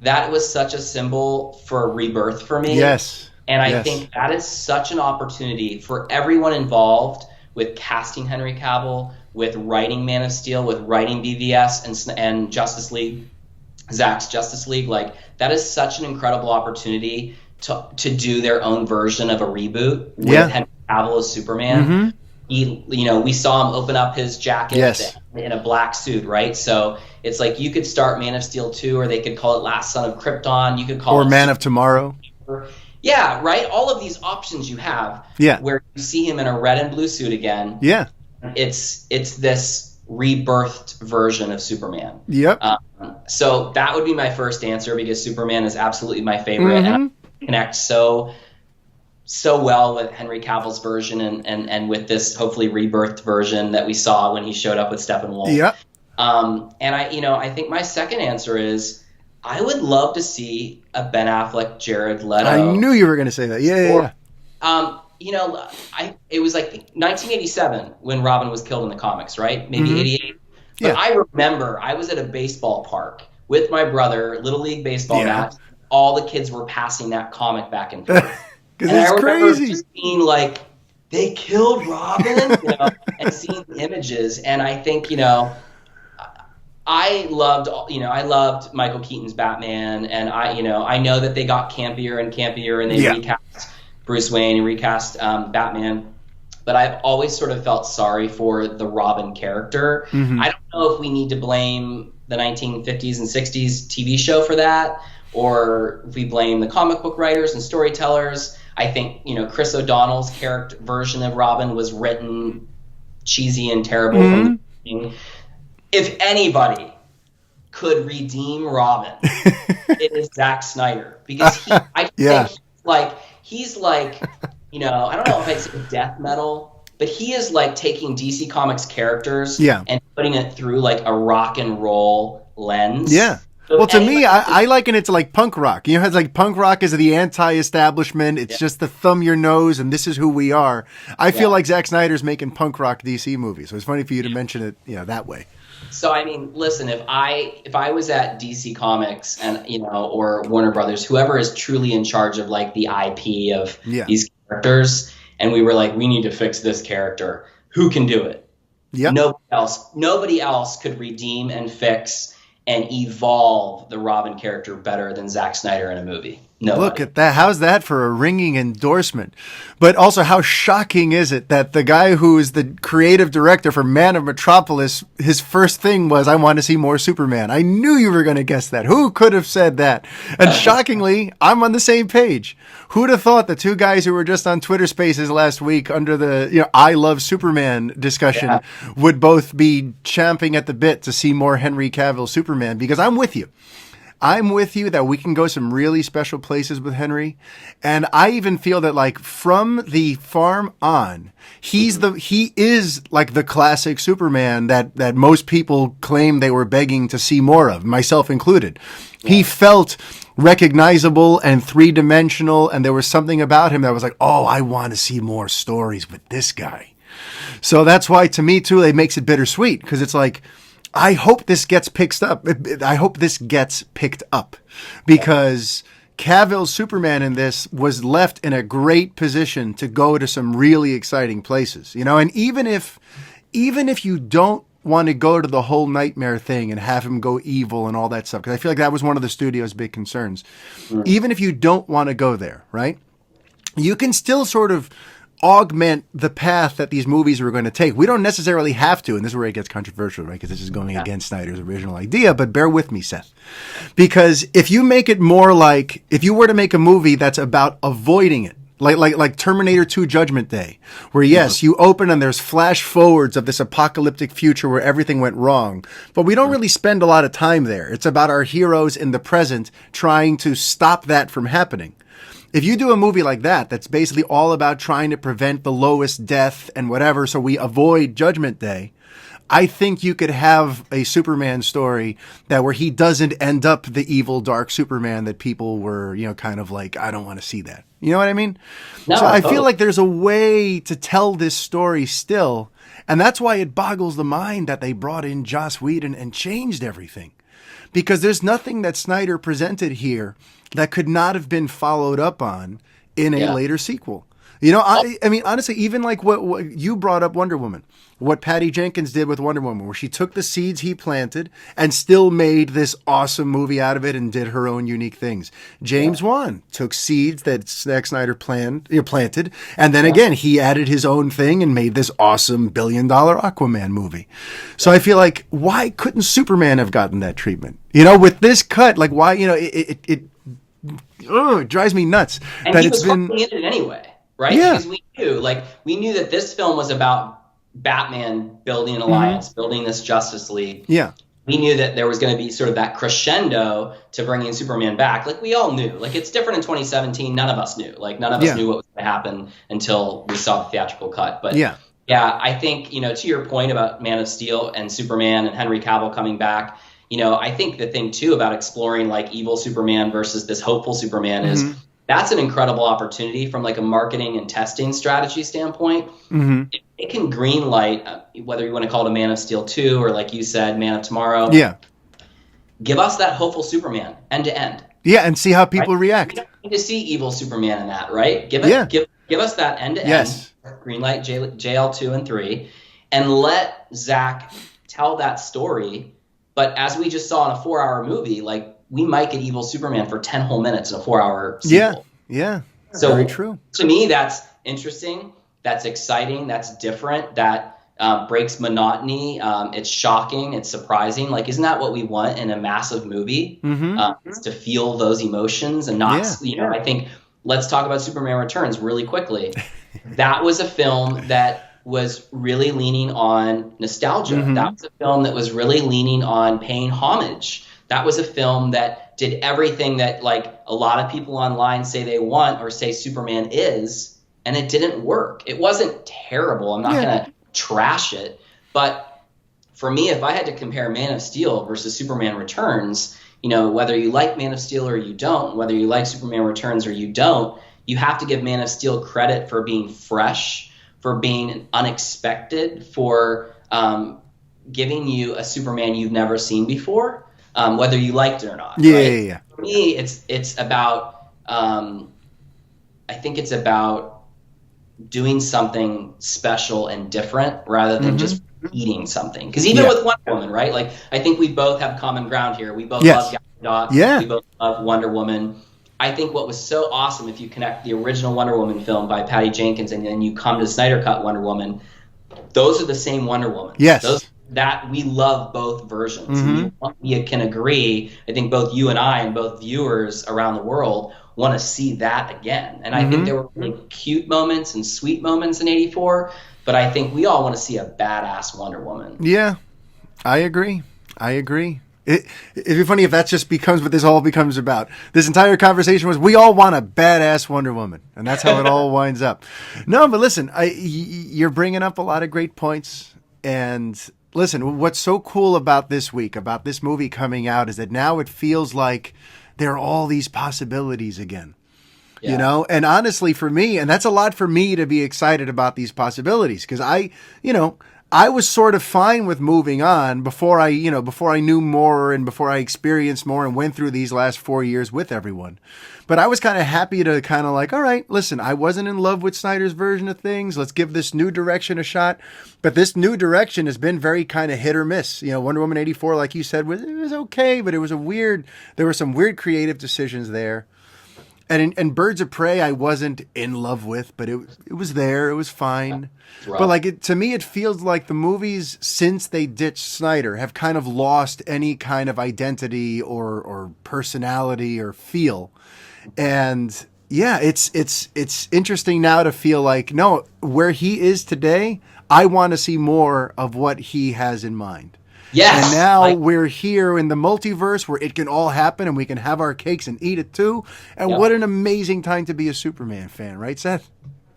S2: that was such a symbol for rebirth for me.
S1: Yes.
S2: And I think that is such an opportunity for everyone involved with casting Henry Cavill, with writing Man of Steel, with writing BVS and Justice League, Zack's Justice League. Like, that is such an incredible opportunity to do their own version of a reboot with Henry Cavill as Superman. We saw him open up his jacket in a black suit, right? So it's like you could start Man of Steel 2, or they could call it Last Son of Krypton. You could call it
S1: Man of Tomorrow.
S2: Yeah, right? All of these options you have where you see him in a red and blue suit again. Yeah. It's this rebirthed version of Superman.
S1: Yep.
S2: So that would be my first answer, because Superman is absolutely my favorite, and I connect so well with Henry Cavill's version and with this hopefully rebirthed version that we saw when he showed up with Steppenwolf.
S1: Yep.
S2: And I think my second answer is I would love to see a Ben Affleck, Jared Leto.
S1: I knew you were going to say that. Yeah.
S2: It was like 1987 when Robin was killed in the comics, right? Maybe 88. But I remember I was at a baseball park with my brother, Little League baseball match. All the kids were passing that comic back and forth.
S1: Because it's crazy.
S2: Just being like, they killed Robin, and seeing the images. And I think, I loved Michael Keaton's Batman, and I know that they got campier and campier, and they recast Bruce Wayne and recast Batman. But I've always sort of felt sorry for the Robin character. I don't know if we need to blame the 1950s and 60s TV show for that, or if we blame the comic book writers and storytellers. I think, Chris O'Donnell's character version of Robin was written cheesy and terrible from the beginning. If anybody could redeem Robin, it is Zack Snyder, because he's like, I don't know if I'd say death metal, but he is like taking DC Comics characters and putting it through like a rock and roll lens. Yeah. So
S1: well, to me, I liken it to like punk rock. It's like punk rock is the anti-establishment. It's just the thumb your nose and this is who we are. I feel like Zack Snyder's making punk rock DC movies. So it's funny for you to mention it, that way.
S2: So I mean, listen, if I was at DC Comics and or Warner Brothers, whoever is truly in charge of like the IP of these characters, and we were like, we need to fix this character, who can do it? Yeah. Nobody else could redeem and fix and evolve the Robin character better than Zack Snyder in a movie. Nobody.
S1: Look at that. How's that for a ringing endorsement? But also, how shocking is it that the guy who is the creative director for Man of Metropolis, his first thing was, I want to see more Superman. I knew you were going to guess that. Who could have said that? And shockingly, I'm on the same page. Who'd have thought the two guys who were just on Twitter Spaces last week under the I Love Superman discussion would both be champing at the bit to see more Henry Cavill Superman? Because I'm with you. I'm with you that we can go some really special places with Henry. And I even feel that like from the farm on, he is like the classic Superman that most people claim they were begging to see more of, myself included. Yeah. He felt recognizable and three-dimensional, and there was something about him that was like, oh, I want to see more stories with this guy. So that's why, to me, too, it makes it bittersweet, because it's like, I hope this gets picked up. I hope this gets picked up, because Cavill's Superman in this was left in a great position to go to some really exciting places, you know, and even if you don't want to go to the whole nightmare thing and have him go evil and all that stuff, because I feel like that was one of the studio's big concerns. Even if you don't want to go there, right? You can still sort of augment the path that these movies were going to take. We don't necessarily have to, and this is where it gets controversial, right? Because this is going against Snyder's original idea, but bear with me, Seth. Because if you make it more like, if you were to make a movie that's about avoiding it, like Terminator 2 Judgment Day, where yes, you open and there's flash forwards of this apocalyptic future where everything went wrong, but we don't really spend a lot of time there. It's about our heroes in the present trying to stop that from happening. If you do a movie like that, that's basically all about trying to prevent the lowest death and whatever, so we avoid Judgment Day, I think you could have a Superman story that where he doesn't end up the evil, dark Superman that people were, you know, kind of like, I don't want to see that. You know what I mean? No, so I feel like there's a way to tell this story still, and that's why it boggles the mind that they brought in Joss Whedon and changed everything. Because there's nothing that Snyder presented here that could not have been followed up on in a later sequel. You know, I mean, honestly, even like what you brought up Wonder Woman, what Patty Jenkins did with Wonder Woman, where she took the seeds he planted and still made this awesome movie out of it and did her own unique things. James Wan took seeds that Zack Snyder planted, and then again, he added his own thing and made this awesome $1 billion Aquaman movie. So I feel like, why couldn't Superman have gotten that treatment? You know, with this cut, like why, you know, it drives me nuts.
S2: And
S1: that
S2: he
S1: it's
S2: was
S1: been
S2: in it anyway. Right?
S1: Yeah.
S2: Because we knew that this film was about Batman building an alliance, building this Justice League.
S1: Yeah.
S2: We knew that there was going to be sort of that crescendo to bringing Superman back. Like, we all knew. Like, it's different in 2017. None of us knew. Like, none of us knew what was going to happen until we saw the theatrical cut. But yeah, I think, you know, to your point about Man of Steel and Superman and Henry Cavill coming back, you know, I think the thing, too, about exploring, like, evil Superman versus this hopeful Superman is that's an incredible opportunity from like a marketing and testing strategy standpoint. It can green light, whether you want to call it a Man of Steel 2 or like you said, Man of Tomorrow. Yeah. Give us that hopeful Superman end to end.
S1: Yeah, and see how people react.
S2: We don't need to see evil Superman in that, right? Give us that end to end. Green light JL 2 and 3, and let Zack tell that story. But as we just saw in a 4-hour movie, like, we might get evil Superman for 10 whole minutes in a 4-hour sequel.
S1: Yeah.
S2: So
S1: very true.
S2: To me, that's interesting. That's exciting. That's different. That breaks monotony. It's shocking. It's surprising. Like, isn't that what we want in a massive movie? Is to feel those emotions and not, you know, I think, let's talk about Superman Returns really quickly. That was a film that was really leaning on nostalgia. That was a film that was really leaning on paying homage. That was a film that did everything that, like, a lot of people online say they want or say Superman is, and it didn't work. It wasn't terrible. I'm not going to trash it. But for me, if I had to compare Man of Steel versus Superman Returns, you know, whether you like Man of Steel or you don't, whether you like Superman Returns or you don't, you have to give Man of Steel credit for being fresh, for being unexpected, for giving you a Superman you've never seen before. Whether you liked it or not. Yeah. For me, it's about I think it's about doing something special and different rather than just eating something. Because even with Wonder Woman, right? Like, I think we both have common ground here. We both love Gal Gadot. We both love Wonder Woman. I think what was so awesome, if you connect the original Wonder Woman film by Patty Jenkins and then you come to the Snyder Cut Wonder Woman, those are the same Wonder Woman. Yes. That we love both versions. We can agree. I think both you and I and both viewers around the world want to see that again. And I think there were really cute moments and sweet moments in '84, but I think we all want to see a badass Wonder Woman.
S1: Yeah, I agree. It'd be funny if that just becomes what this all becomes about. This entire conversation was, we all want a badass Wonder Woman, and that's how it all winds up. No, but listen, you're bringing up a lot of great points, and listen, what's so cool about this week, about this movie coming out, is that now it feels like there are all these possibilities again. You know, and honestly for me, and that's a lot for me to be excited about these possibilities, because I was sort of fine with moving on before I knew more and before I experienced more and went through these last 4 years with everyone. But I was kind of happy to kind of like, all right, listen, I wasn't in love with Snyder's version of things. Let's give this new direction a shot. But this new direction has been very kind of hit or miss. Wonder Woman 84, like you said, it was okay, but there were some weird creative decisions there. And Birds of Prey, I wasn't in love with, but it was there. It was fine. But to me, it feels like the movies since they ditched Snyder have kind of lost any kind of identity or personality or feel. And yeah, it's interesting now to feel like, no, where he is today, I want to see more of what he has in mind.
S2: Yes.
S1: And now we're here in the multiverse where it can all happen and we can have our cakes and eat it too. And what an amazing time to be a Superman fan, right, Seth?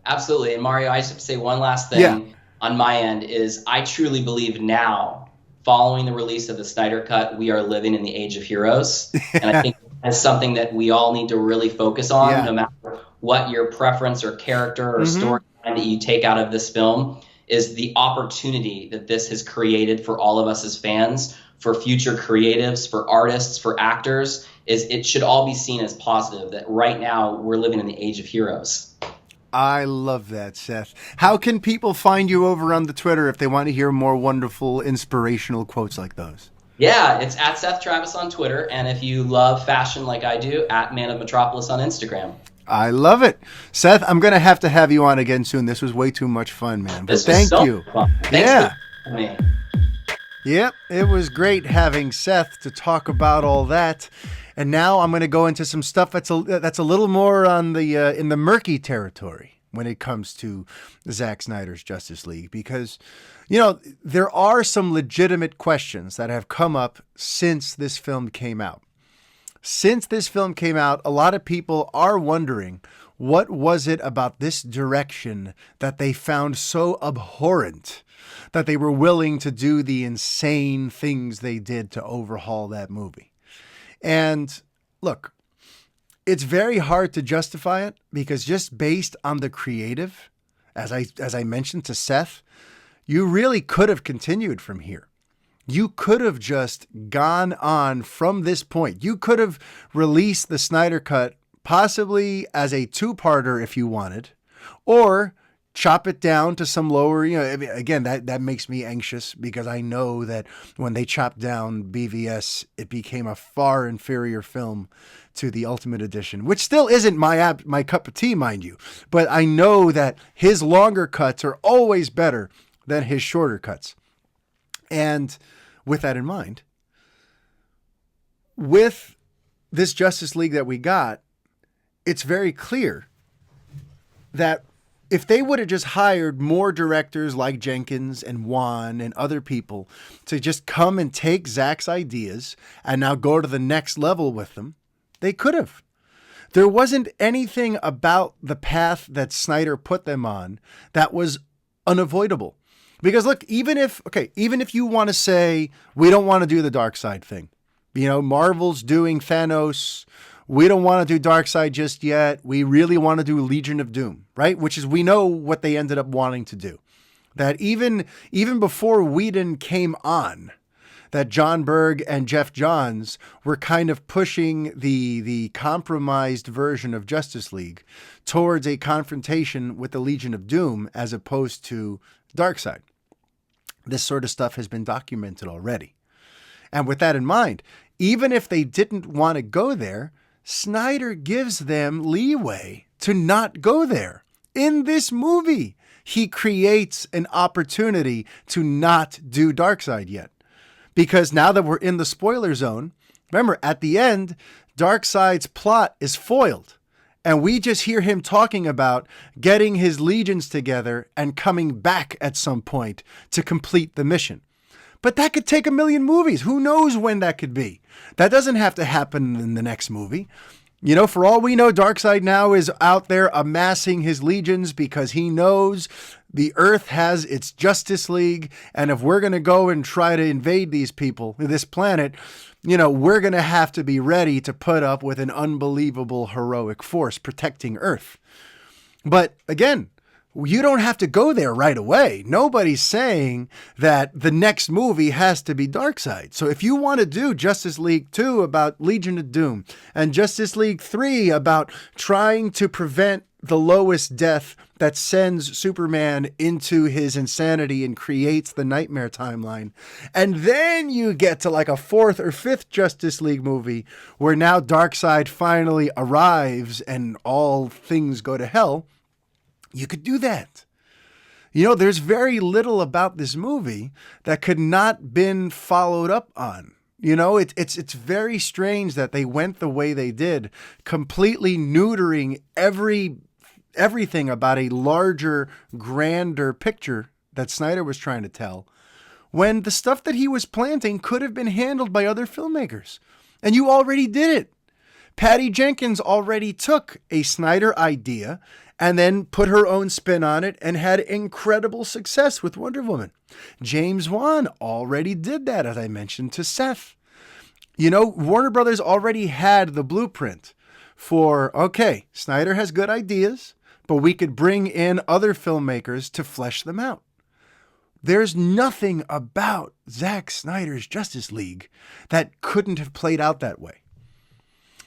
S2: Absolutely. And Mario, I just have to say one last thing on my end is I truly believe now, following the release of the Snyder Cut, we are living in the age of heroes. And I think that's something that we all need to really focus on, no matter what your preference or character or storyline that you take out of this film. Is the opportunity that this has created for all of us as fans, for future creatives, for artists, for actors, is it should all be seen as positive, that right now we're living in the age of heroes.
S1: I love that, Seth. How can people find you over on the Twitter if they want to hear more wonderful, inspirational quotes like those?
S2: Yeah, it's at Seth Travis on Twitter, and if you love fashion like I do, at Man of Metropolis on Instagram.
S1: I love it. Seth, I'm going to have you on again soon. This was way too much fun, man. But thank you.
S2: Thanks for me.
S1: Yep, it was great having Seth to talk about all that. And now I'm going to go into some stuff that's a little more on the in the murky territory when it comes to Zack Snyder's Justice League, because there are some legitimate questions that have come up since this film came out. Since this film came out, a lot of people are wondering, what was it about this direction that they found so abhorrent that they were willing to do the insane things they did to overhaul that movie? And look, it's very hard to justify it because just based on the creative, as I mentioned to Seth, you really could have continued from here. You could have just gone on from this point. You could have released the Snyder Cut possibly as a two-parter if you wanted, or chop it down to some lower, again, that makes me anxious because I know that when they chopped down BVS, it became a far inferior film to the Ultimate Edition, which still isn't my cup of tea, mind you. But I know that his longer cuts are always better than his shorter cuts. And with that in mind, with this Justice League that we got, it's very clear that if they would have just hired more directors like Jenkins and Wan and other people to just come and take Zack's ideas and now go to the next level with them, they could have. There wasn't anything about the path that Snyder put them on that was unavoidable. Because look, even if you want to say, we don't want to do the Darkseid thing, Marvel's doing Thanos, we don't want to do Darkseid just yet, we really want to do Legion of Doom, right? Which is, we know what they ended up wanting to do. That even before Whedon came on, that John Berg and Jeff Johns were kind of pushing the compromised version of Justice League towards a confrontation with the Legion of Doom as opposed to Darkseid. This sort of stuff has been documented already. And with that in mind, even if they didn't want to go there, Snyder gives them leeway to not go there. In this movie, he creates an opportunity to not do Darkseid yet. Because now that we're in the spoiler zone, remember, at the end, Darkseid's plot is foiled. And we just hear him talking about getting his legions together and coming back at some point to complete the mission. But that could take 1 million movies. Who knows when that could be? That doesn't have to happen in the next movie. For all we know, Darkseid now is out there amassing his legions because he knows the Earth has its Justice League. And if we're going to go and try to invade these people, this planet, we're going to have to be ready to put up with an unbelievable heroic force protecting Earth. But again, You don't have to go there right away. Nobody's saying that the next movie has to be Darkseid. So if you want to do Justice League 2 about Legion of Doom and Justice League 3 about trying to prevent the lowest death that sends Superman into his insanity and creates the nightmare timeline, and then you get to like a fourth or fifth Justice League movie where now Darkseid finally arrives and all things go to hell, you could do that. You know, there's very little about this movie that could not been followed up on. You know, it's very strange that they went the way they did, completely neutering everything about a larger, grander picture that Snyder was trying to tell, when the stuff that he was planting could have been handled by other filmmakers. And you already did it. Patty Jenkins already took a Snyder idea and then put her own spin on it and had incredible success with Wonder Woman. James Wan already did that, as I mentioned to Seth. You know, Warner Brothers already had the blueprint for, okay, Snyder has good ideas, but we could bring in other filmmakers to flesh them out. There's nothing about Zack Snyder's Justice League that couldn't have played out that way.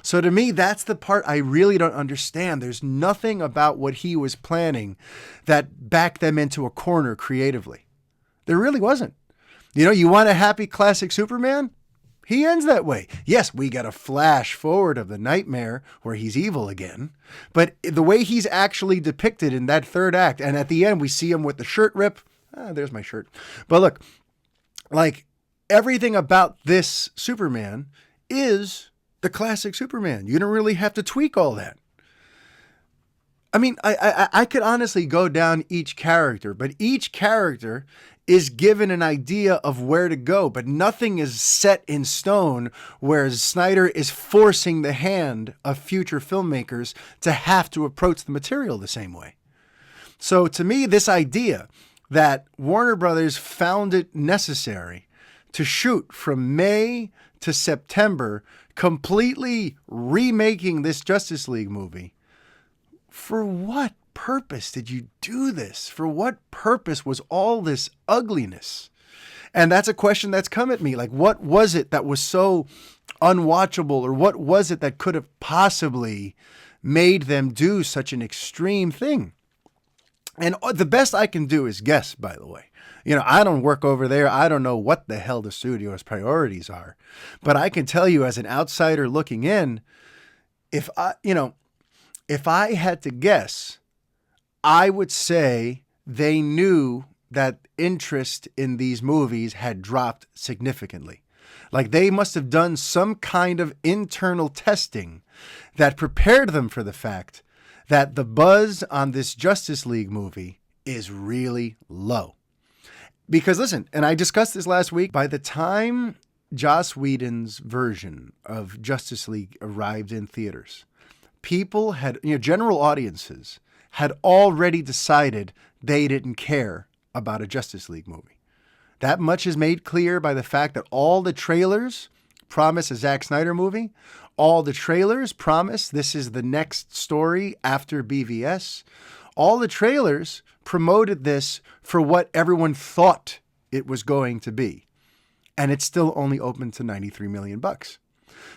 S1: So to me, that's the part I really don't understand. There's nothing about what he was planning that backed them into a corner creatively. There really wasn't. You know, you want a happy classic Superman? He ends that way. Yes, we get a flash forward of the nightmare where he's evil again. But the way he's actually depicted in that third act, and at the end we see him with the shirt rip. There's my shirt. But look, like everything about this Superman is the classic Superman. You don't really have to tweak all that. I mean, I could honestly go down each character, but each character is given an idea of where to go, but nothing is set in stone, whereas Snyder is forcing the hand of future filmmakers to have to approach the material the same way. So to me, this idea that Warner Brothers found it necessary to shoot from May to September, completely remaking this Justice League movie, for what purpose did you do this? For what purpose was all this ugliness? And that's a question that's come at me. Like, what was it that was so unwatchable, or what was it that could have possibly made them do such an extreme thing? And the best I can do is guess, by the way. You know, I don't work over there. I don't know what the hell the studio's priorities are. But I can tell you as an outsider looking in, if I had to guess, I would say they knew that interest in these movies had dropped significantly. Like they must have done some kind of internal testing that prepared them for the fact that the buzz on this Justice League movie is really low. Because listen, and I discussed this last week, by the time Joss Whedon's version of Justice League arrived in theaters, people had, general audiences had already decided they didn't care about a Justice League movie. That much is made clear by the fact that all the trailers promise a Zack Snyder movie. All the trailers promise this is the next story after BVS. All the trailers promoted this for what everyone thought it was going to be. And it's still only open to $93 million.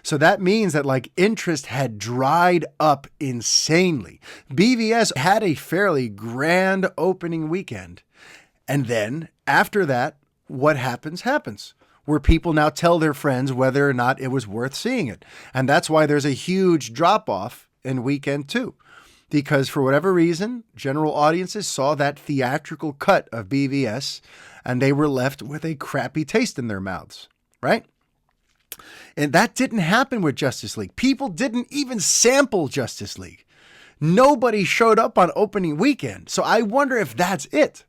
S1: So that means that like interest had dried up insanely. BVS had a fairly grand opening weekend. And then after that, what happens, where people now tell their friends whether or not it was worth seeing it. And that's why there's a huge drop off in weekend 2. Because for whatever reason, general audiences saw that theatrical cut of BVS and they were left with a crappy taste in their mouths, right? And that didn't happen with Justice League. People didn't even sample Justice League. Nobody showed up on opening weekend. So I wonder if that's it.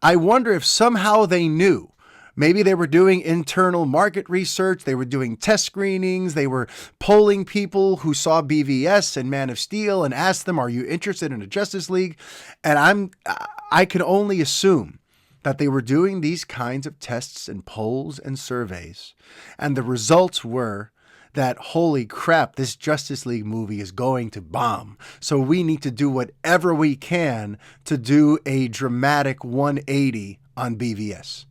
S1: I wonder if somehow they knew. Maybe they were doing internal market research. They were doing test screenings. They were polling people who saw BVS and Man of Steel and asked them, are you interested in a Justice League? And I can only assume that they were doing these kinds of tests and polls and surveys. And the results were that, holy crap, this Justice League movie is going to bomb. So we need to do whatever we can to do a dramatic 180 on BVS.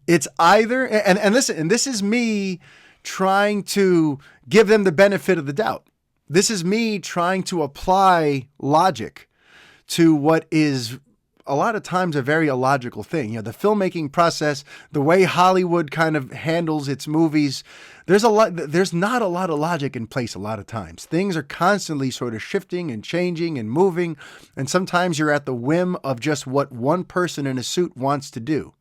S1: It's either, and listen, and this is me trying to give them the benefit of the doubt. This is me trying to apply logic to what is a lot of times a very illogical thing. You know, the filmmaking process, the way Hollywood kind of handles its movies, there's not a lot of logic in place a lot of times. Things are constantly sort of shifting and changing and moving, and sometimes you're at the whim of just what one person in a suit wants to do.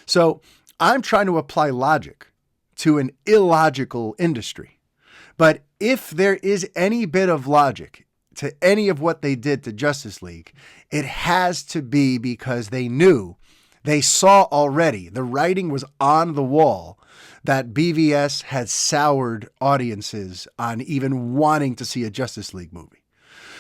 S1: So I'm trying to apply logic to an illogical industry. But if there is any bit of logic to any of what they did to Justice League, it has to be because they saw already, the writing was on the wall, that BVS had soured audiences on even wanting to see a Justice League movie.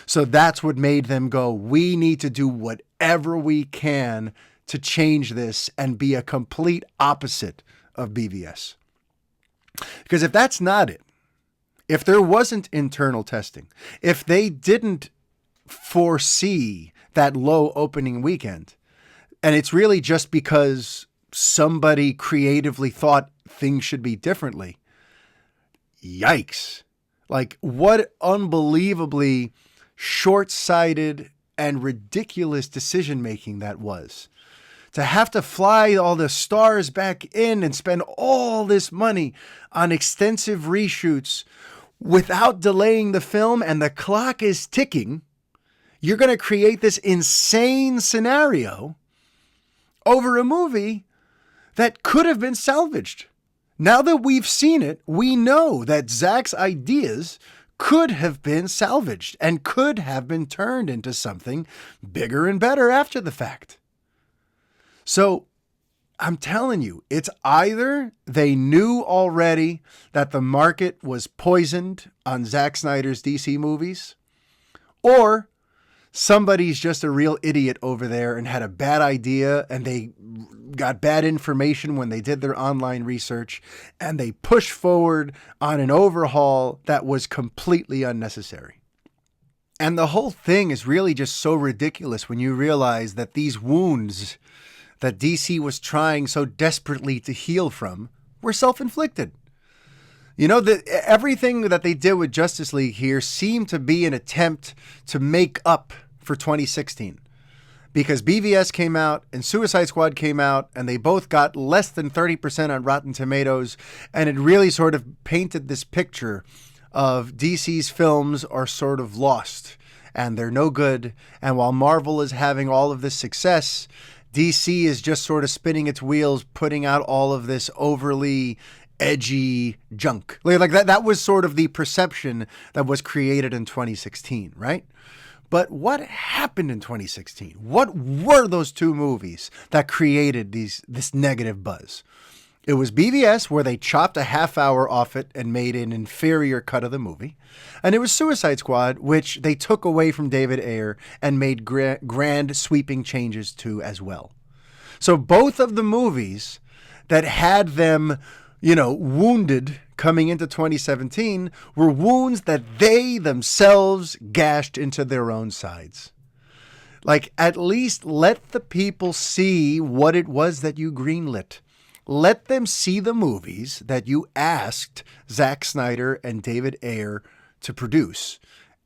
S1: So that's what made them go, we need to do whatever we can to change this and be a complete opposite of BVS. Because if that's not it, if there wasn't internal testing, if they didn't foresee that low opening weekend, and it's really just because somebody creatively thought things should be differently, yikes. Like, what unbelievably short-sighted and ridiculous decision-making that was. To have to fly all the stars back in and spend all this money on extensive reshoots without delaying the film, and the clock is ticking, you're going to create this insane scenario over a movie that could have been salvaged. Now that we've seen it, we know that Zack's ideas could have been salvaged and could have been turned into something bigger and better after the fact. So I'm telling you, it's either they knew already that the market was poisoned on Zack Snyder's DC movies, or somebody's just a real idiot over there and had a bad idea and they got bad information when they did their online research and they pushed forward on an overhaul that was completely unnecessary. And the whole thing is really just so ridiculous when you realize that these wounds that DC was trying so desperately to heal from were self-inflicted. You know, everything that they did with Justice League here seemed to be an attempt to make up for 2016. Because BVS came out and Suicide Squad came out and they both got less than 30% on Rotten Tomatoes. And it really sort of painted this picture of DC's films are sort of lost and they're no good. And while Marvel is having all of this success, DC is just sort of spinning its wheels, putting out all of this overly edgy junk. Like that was sort of the perception that was created in 2016, right? But what happened in 2016? What were those two movies that created this negative buzz? It was BVS, where they chopped a half hour off it and made an inferior cut of the movie. And it was Suicide Squad, which they took away from David Ayer and made grand sweeping changes to as well. So both of the movies that had them, wounded coming into 2017 were wounds that they themselves gashed into their own sides. Like, at least let the people see what it was that you greenlit. Let them see the movies that you asked Zack Snyder and David Ayer to produce.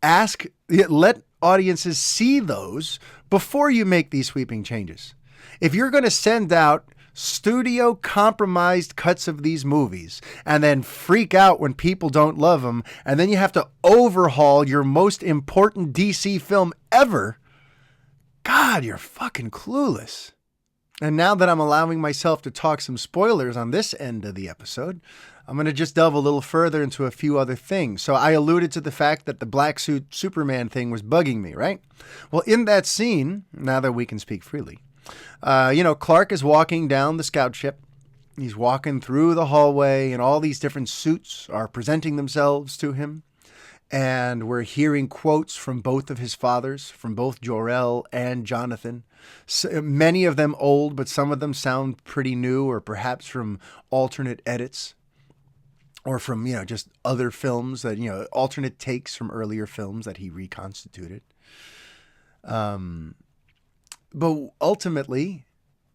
S1: Let audiences see those before you make these sweeping changes. If you're going to send out studio compromised cuts of these movies and then freak out when people don't love them, and then you have to overhaul your most important DC film ever, God, you're fucking clueless. And now that I'm allowing myself to talk some spoilers on this end of the episode, I'm going to just delve a little further into a few other things. So I alluded to the fact that the black suit Superman thing was bugging me, right? Well, in that scene, now that we can speak freely, Clark is walking down the scout ship. He's walking through the hallway and all these different suits are presenting themselves to him. And we're hearing quotes from both of his fathers, from both Jor-El and Jonathan. So, many of them old, but some of them sound pretty new or perhaps from alternate edits. or from, just other films that, alternate takes from earlier films that he reconstituted. But ultimately,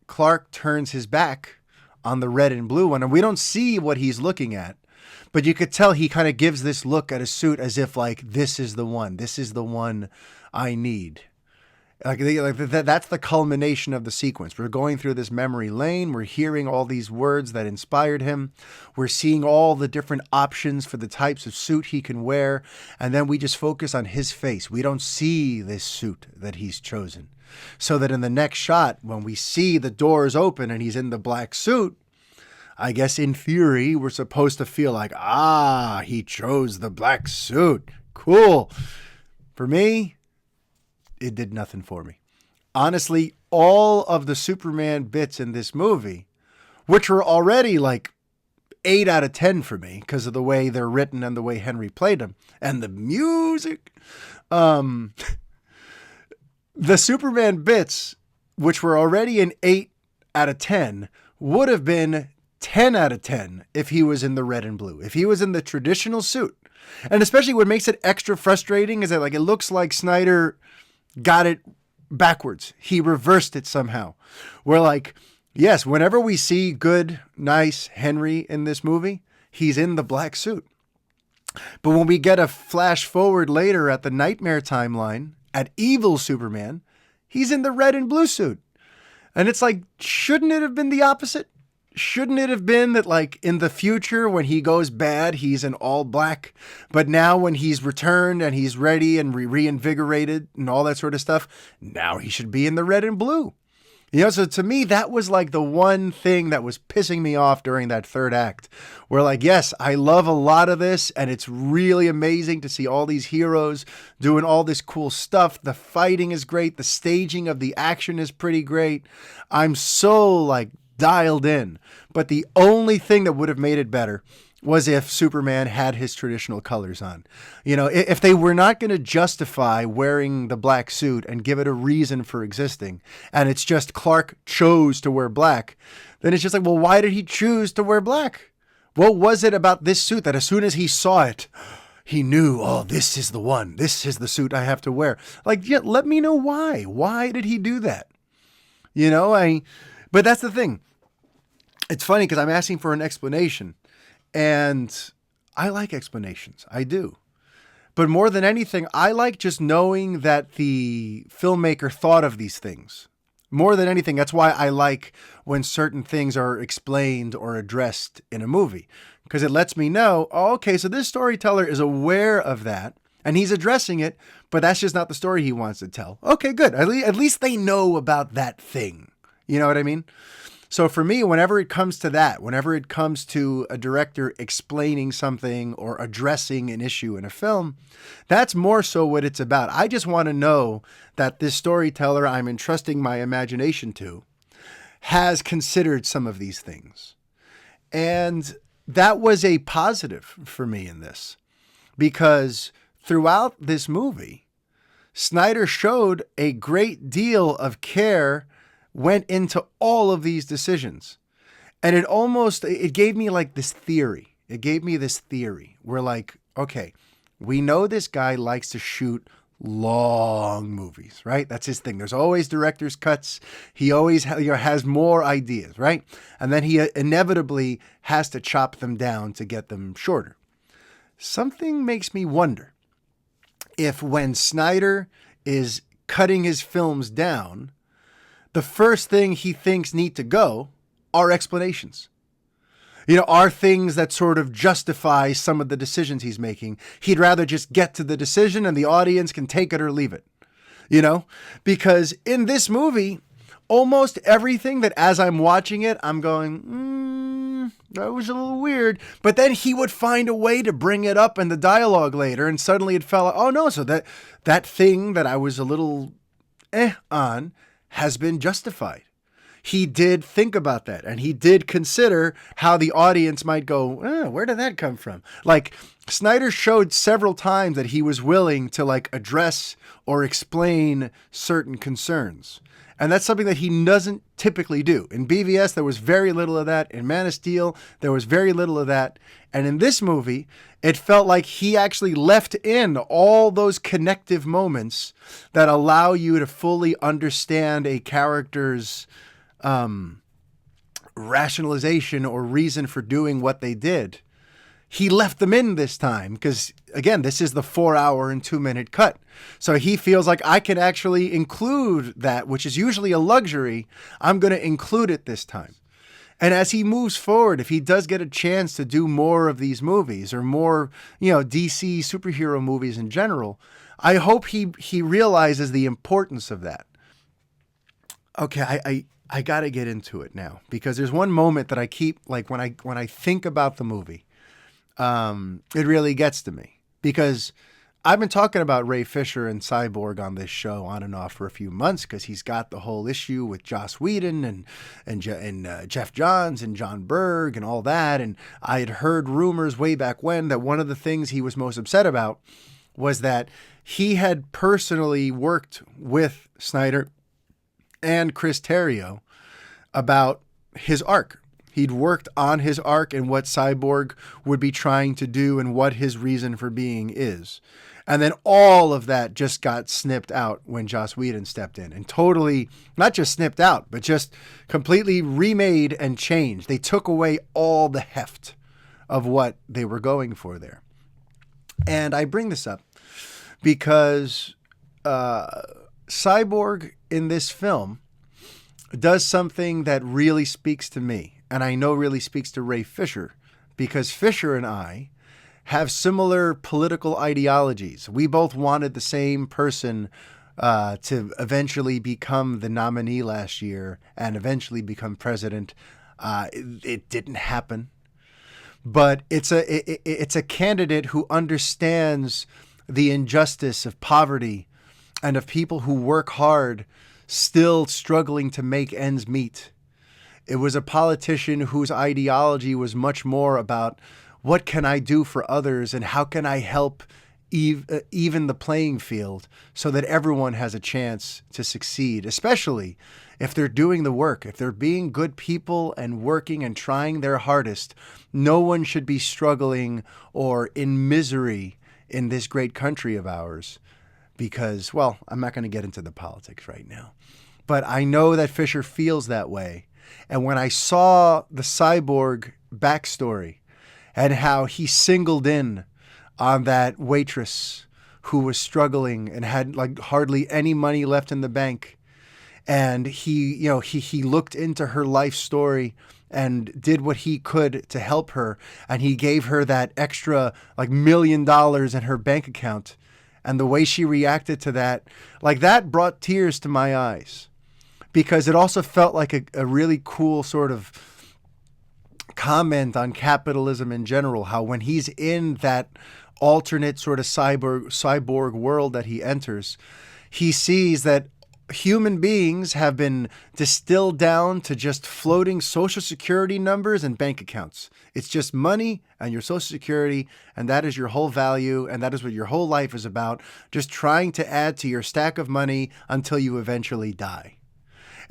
S1: Clark turns his back on the red and blue one, and we don't see what he's looking at, but you could tell he kind of gives this look at a suit as if like, this is the one I need. That's the culmination of the sequence. We're going through this memory lane. We're hearing all these words that inspired him. We're seeing all the different options for the types of suit he can wear. And then we just focus on his face. We don't see this suit that he's chosen. So that in the next shot, when we see the doors open and he's in the black suit, I guess in theory, we're supposed to feel like, he chose the black suit. Cool. For me, it did nothing for me. Honestly, all of the Superman bits in this movie, which were already like 8 out of 10 for me because of the way they're written and the way Henry played them and the music. The Superman bits, which were already an 8 out of 10, would have been 10 out of 10 if he was in the red and blue, if he was in the traditional suit. And especially what makes it extra frustrating is that like it looks like Snyder got it backwards. He reversed it somehow. We're like, yes, whenever we see good, nice Henry in this movie, he's in the black suit. But when we get a flash forward later at the Nightmare timeline, at evil Superman, he's in the red and blue suit. And it's like, shouldn't it have been the opposite? Shouldn't it have been that like in the future when he goes bad, he's in all black, but now when he's returned and he's ready and reinvigorated and all that sort of stuff, now he should be in the red and blue. So to me, that was like the one thing that was pissing me off during that third act. Where like, yes, I love a lot of this and it's really amazing to see all these heroes doing all this cool stuff. The fighting is great. The staging of the action is pretty great. I'm so like dialed in. But the only thing that would have made it better was if Superman had his traditional colors on. If they were not going to justify wearing the black suit and give it a reason for existing, and it's just Clark chose to wear black, then it's just like, well, why did he choose to wear black? What was it about this suit that as soon as he saw it, he knew, this is the one. This is the suit I have to wear. Like, yeah, let me know why. Why did he do that? But that's the thing. It's funny because I'm asking for an explanation. And I like explanations. I do. But more than anything, I like just knowing that the filmmaker thought of these things. More than anything, that's why I like when certain things are explained or addressed in a movie. Because it lets me know, okay, so this storyteller is aware of that. And he's addressing it, but that's just not the story he wants to tell. Okay, good. At least they know about that thing. You know what I mean? So for me, whenever it comes to that, whenever it comes to a director explaining something or addressing an issue in a film, that's more so what it's about. I just want to know that this storyteller I'm entrusting my imagination to has considered some of these things. And that was a positive for me in this, because throughout this movie, Snyder showed a great deal of care went into all of these decisions. And it gave me like this theory. It gave me this theory. We're like, okay, we know this guy likes to shoot long movies, right? That's his thing. There's always director's cuts. He always has more ideas, right? And then he inevitably has to chop them down to get them shorter. Something makes me wonder if when Snyder is cutting his films down, the first thing he thinks need to go are explanations. Are things that sort of justify some of the decisions he's making. He'd rather just get to the decision and the audience can take it or leave it. Because in this movie, almost everything that as I'm watching it, I'm going, that was a little weird. But then he would find a way to bring it up in the dialogue later, and suddenly it fell, oh no, so that thing that I was a little on has been justified. he did think about that, and he did consider how the audience might go, where did that come from? Like, Snyder showed several times that he was willing to like address or explain certain concerns. And that's something that he doesn't typically do. In BVS, there was very little of that. In Man of Steel, there was very little of that. And in this movie, it felt like he actually left in all those connective moments that allow you to fully understand a character's rationalization or reason for doing what they did. He left them in this time because, again, this is the 4-hour and 2-minute cut. So he feels like I can actually include that, which is usually a luxury. I'm going to include it this time. And as he moves forward, if he does get a chance to do more of these movies or more, DC superhero movies in general, I hope he realizes the importance of that. Okay, I got to get into it now because there's one moment that I keep, like when I think about the movie, it really gets to me because I've been talking about Ray Fisher and Cyborg on this show on and off for a few months because he's got the whole issue with Joss Whedon and Jeff Johns and John Berg and all that. And I had heard rumors way back when that one of the things he was most upset about was that he had personally worked with Snyder and Chris Terrio about his arc. He'd worked on his arc and what Cyborg would be trying to do and what his reason for being is. And then all of that just got snipped out when Joss Whedon stepped in and totally, not just snipped out, but just completely remade and changed. They took away all the heft of what they were going for there. And I bring this up because Cyborg in this film does something that really speaks to me. And I know really speaks to Ray Fisher because Fisher and I have similar political ideologies. We both wanted the same person to eventually become the nominee last year and eventually become president. It didn't happen. But it's a candidate who understands the injustice of poverty and of people who work hard still struggling to make ends meet. It was a politician whose ideology was much more about what can I do for others and how can I help even the playing field so that everyone has a chance to succeed, especially if they're doing the work, if they're being good people and working and trying their hardest. No one should be struggling or in misery in this great country of ours because, well, I'm not going to get into the politics right now, but I know that Fisher feels that way. And when I saw the Cyborg backstory and how he singled in on that waitress who was struggling and had like hardly any money left in the bank, and he looked into her life story and did what he could to help her, and he gave her that extra like $1 million in her bank account, and the way she reacted to that, like that brought tears to my eyes. Because it also felt like a really cool sort of comment on capitalism in general, how when he's in that alternate sort of cyborg world that he enters, he sees that human beings have been distilled down to just floating social security numbers and bank accounts. It's just money and your social security, and that is your whole value, and that is what your whole life is about, just trying to add to your stack of money until you eventually die.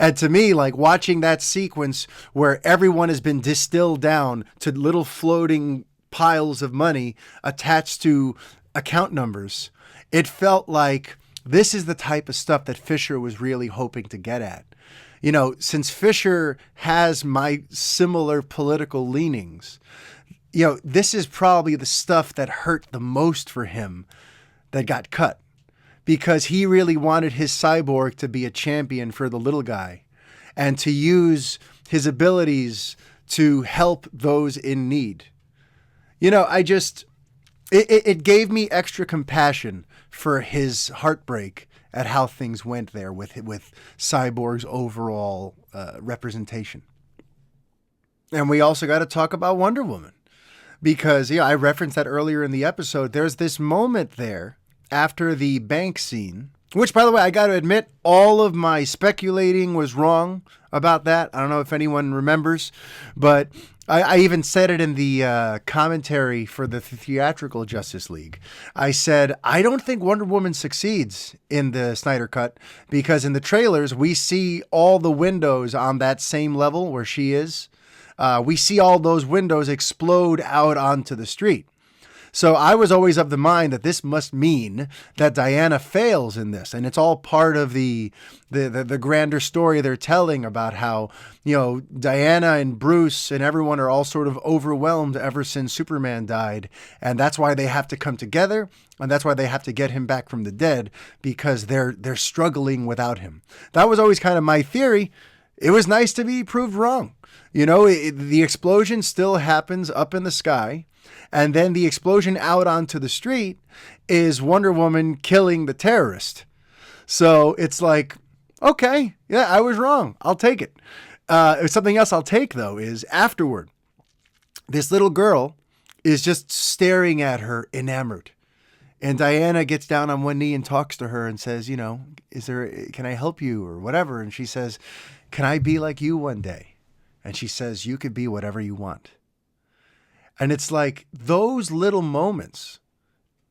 S1: And to me, like watching that sequence where everyone has been distilled down to little floating piles of money attached to account numbers, it felt like this is the type of stuff that Fisher was really hoping to get at. You know, since Fisher has my similar political leanings, this is probably the stuff that hurt the most for him that got cut. Because he really wanted his Cyborg to be a champion for the little guy and to use his abilities to help those in need. It gave me extra compassion for his heartbreak at how things went there with Cyborg's overall representation. And we also got to talk about Wonder Woman because, I referenced that earlier in the episode. There's this moment there after the bank scene Which, by the way, I got to admit, all of my speculating was wrong about that. I don't know if anyone remembers, but I even said it in the commentary for the theatrical Justice League. I said, I don't think Wonder Woman succeeds in the Snyder Cut because in the trailers, we see all the windows on that same level where she is. We see all those windows explode out onto the street. So I was always of the mind that this must mean that Diana fails in this. And it's all part of the grander story they're telling about how, Diana and Bruce and everyone are all sort of overwhelmed ever since Superman died. And that's why they have to come together. And that's why they have to get him back from the dead, because they're struggling without him. That was always kind of my theory. It was nice to be proved wrong. The explosion still happens up in the sky. And then the explosion out onto the street is Wonder Woman killing the terrorist. So it's like, okay, yeah, I was wrong. I'll take it. Something else I'll take, though, is afterward, this little girl is just staring at her enamored. And Diana gets down on one knee and talks to her and says, can I help you or whatever? And she says, can I be like you one day? And she says, you could be whatever you want. And it's like those little moments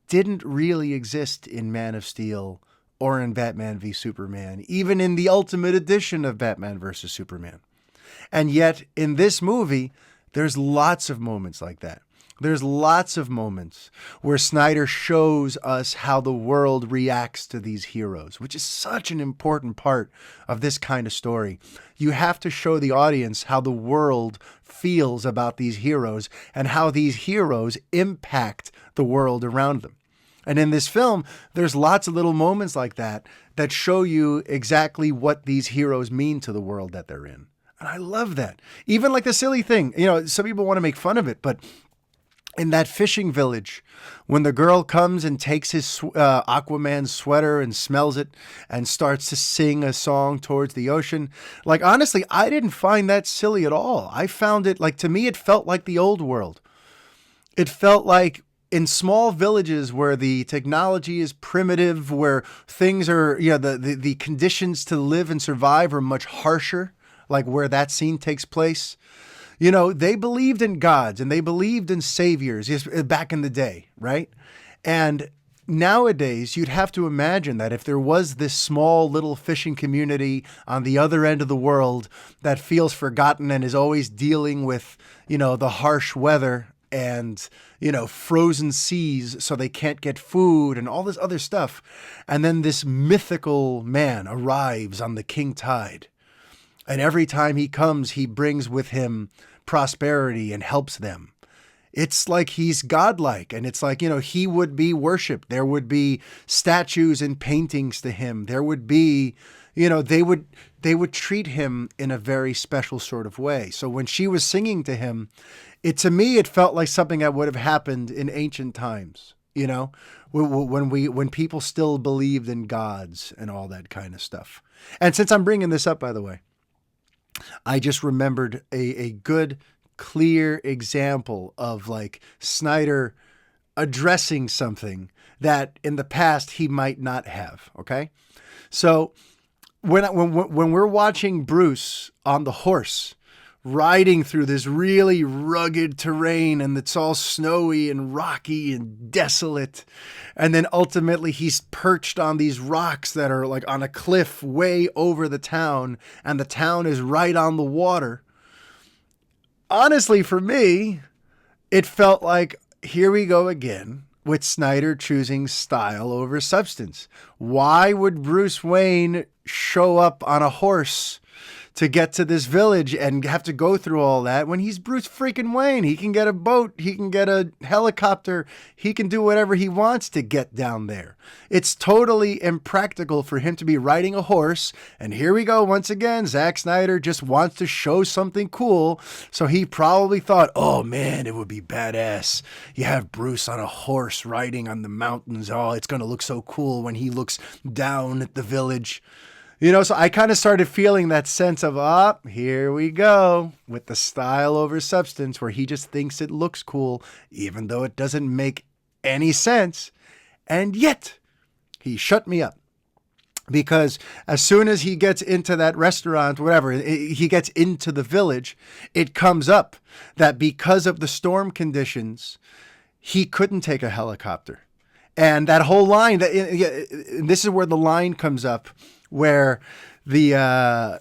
S1: didn't really exist in Man of Steel or in Batman v Superman, even in the Ultimate Edition of Batman versus Superman. And yet in this movie, there's lots of moments like that. There's lots of moments where Snyder shows us how the world reacts to these heroes, which is such an important part of this kind of story. You have to show the audience how the world feels about these heroes and how these heroes impact the world around them. And in this film, there's lots of little moments like that that show you exactly what these heroes mean to the world that they're in. And I love that. Even like the silly thing, some people want to make fun of it, but in that fishing village, when the girl comes and takes his Aquaman sweater and smells it and starts to sing a song towards the ocean, like, honestly, I didn't find that silly at all. I found it, like, to me, it felt like the old world. It felt like in small villages where the technology is primitive, where things are, the conditions to live and survive are much harsher, like where that scene takes place. They believed in gods and they believed in saviors back in the day, right? And nowadays, you'd have to imagine that if there was this small little fishing community on the other end of the world that feels forgotten and is always dealing with, the harsh weather and, frozen seas so they can't get food and all this other stuff. And then this mythical man arrives on the king tide. And every time he comes, he brings with him prosperity and helps them. It's like he's godlike. And it's like, he would be worshipped. There would be statues and paintings to him. There would be, they would treat him in a very special sort of way. So when she was singing to him, to me, it felt like something that would have happened in ancient times, when people still believed in gods and all that kind of stuff. And since I'm bringing this up, by the way, I just remembered a good, clear example of like Snyder addressing something that in the past he might not have. Okay. So when we're watching Bruce on the horse riding through this really rugged terrain and it's all snowy and rocky and desolate. And then ultimately he's perched on these rocks that are like on a cliff way over the town and the town is right on the water. Honestly, for me, it felt like here we go again with Snyder choosing style over substance. Why would Bruce Wayne show up on a horse to get to this village and have to go through all that when he's Bruce freaking Wayne? He can get a boat, he can get a helicopter, he can do whatever he wants to get down there. It's totally impractical for him to be riding a horse. And here we go once again, Zack Snyder just wants to show something cool. So he probably thought, oh man, it would be badass. You have Bruce on a horse riding on the mountains. Oh, it's going to look so cool when he looks down at the village. So I kind of started feeling that sense of, here we go with the style over substance where he just thinks it looks cool, even though it doesn't make any sense. And yet he shut me up. Because as soon as he gets into that restaurant, whatever, he gets into the village, it comes up that because of the storm conditions, he couldn't take a helicopter. And that whole line, this is where the line comes up, where where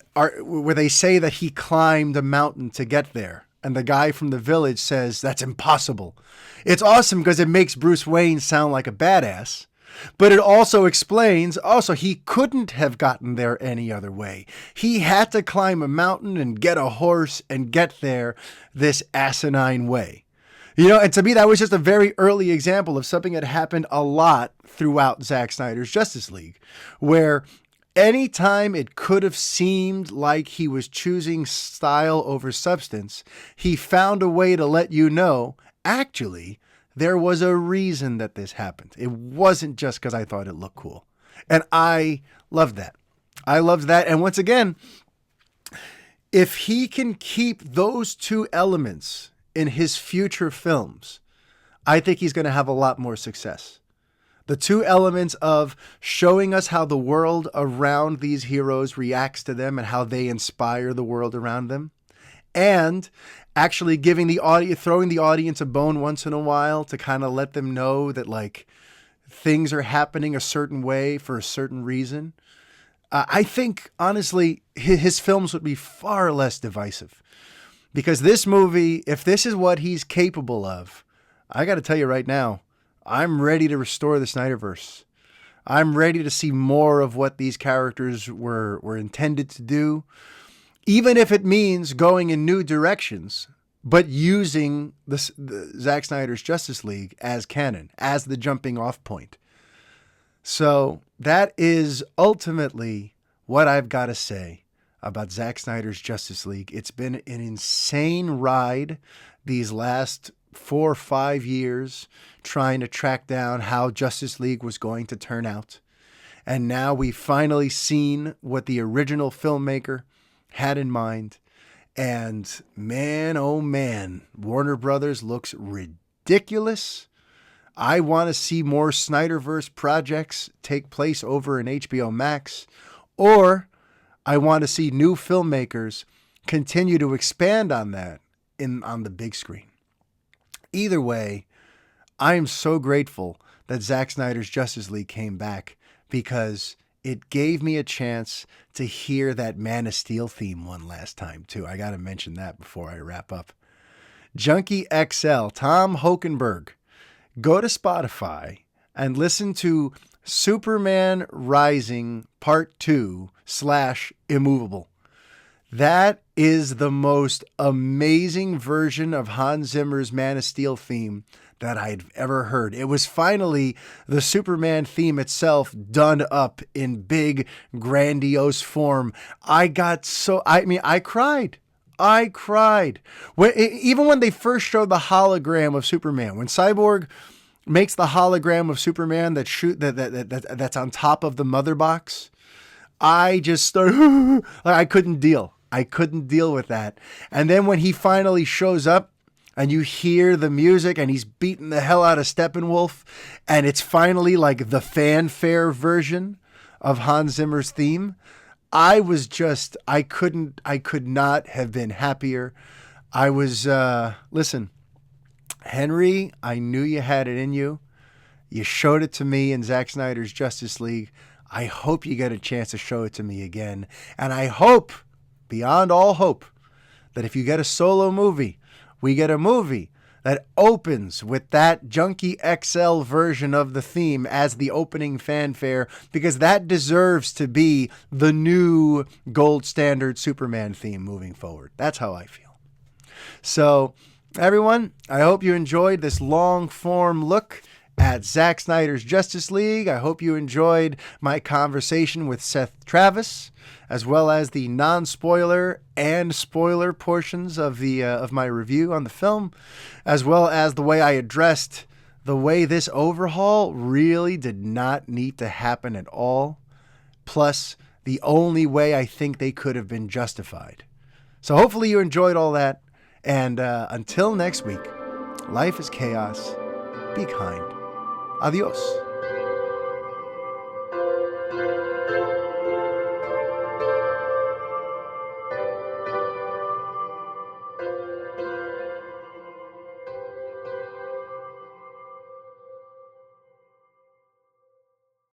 S1: they say that he climbed a mountain to get there. And the guy from the village says, that's impossible. It's awesome because it makes Bruce Wayne sound like a badass. But it also explains, he couldn't have gotten there any other way. He had to climb a mountain and get a horse and get there this asinine way. And to me, that was just a very early example of something that happened a lot throughout Zack Snyder's Justice League, where anytime it could have seemed like he was choosing style over substance, he found a way to let you know, actually, there was a reason that this happened. It wasn't just because I thought it looked cool. And I loved that. I loved that. And once again, if he can keep those two elements in his future films, I think he's going to have a lot more success. The two elements of showing us how the world around these heroes reacts to them and how they inspire the world around them. And actually giving the audience, throwing the audience a bone once in a while to kind of let them know that like things are happening a certain way for a certain reason. I think, honestly, his films would be far less divisive. Because this movie, if this is what he's capable of, I got to tell you right now, I'm ready to restore the Snyderverse. I'm ready to see more of what these characters were intended to do. Even if it means going in new directions, but using the Zack Snyder's Justice League as canon, as the jumping off point. So that is ultimately what I've got to say about Zack Snyder's Justice League. It's been an insane ride these last 4 or 5 years trying to track down how Justice League was going to turn out. And now we've finally seen what the original filmmaker had in mind. And man, oh man, Warner Brothers looks ridiculous. I want to see more Snyderverse projects take place over in HBO Max, or I want to see new filmmakers continue to expand on that on the big screen. Either way, I am so grateful that Zack Snyder's Justice League came back, because it gave me a chance to hear that Man of Steel theme one last time, too. I got to mention that before I wrap up. Junkie XL, Tom Hokenberg. Go to Spotify and listen to Superman Rising Part 2 / Immovable. That is the most amazing version of Hans Zimmer's Man of Steel theme that I'd ever heard. It was finally the Superman theme itself done up in big, grandiose form. I cried. I cried. Even when they first showed the hologram of Superman, when Cyborg makes the hologram of Superman that's on top of the mother box, I just started, I couldn't deal. I couldn't deal with that. And then when he finally shows up and you hear the music and he's beating the hell out of Steppenwolf, and it's finally like the fanfare version of Hans Zimmer's theme, I could not have been happier. I was, listen, Henry, I knew you had it in you. You showed it to me in Zack Snyder's Justice League. I hope you get a chance to show it to me again. And I hope, beyond all hope, that if you get a solo movie, we get a movie that opens with that Junkie XL version of the theme as the opening fanfare, because that deserves to be the new gold standard Superman theme moving forward. That's how I feel. So, everyone, I hope you enjoyed this long form look at Zack Snyder's Justice League. I hope you enjoyed my conversation with Seth Travis, as well as the non-spoiler and spoiler portions of my review on the film, as well as the way I addressed the way this overhaul really did not need to happen at all, plus the only way I think they could have been justified. So hopefully you enjoyed all that, and until next week, life is chaos. Be kind. Adios.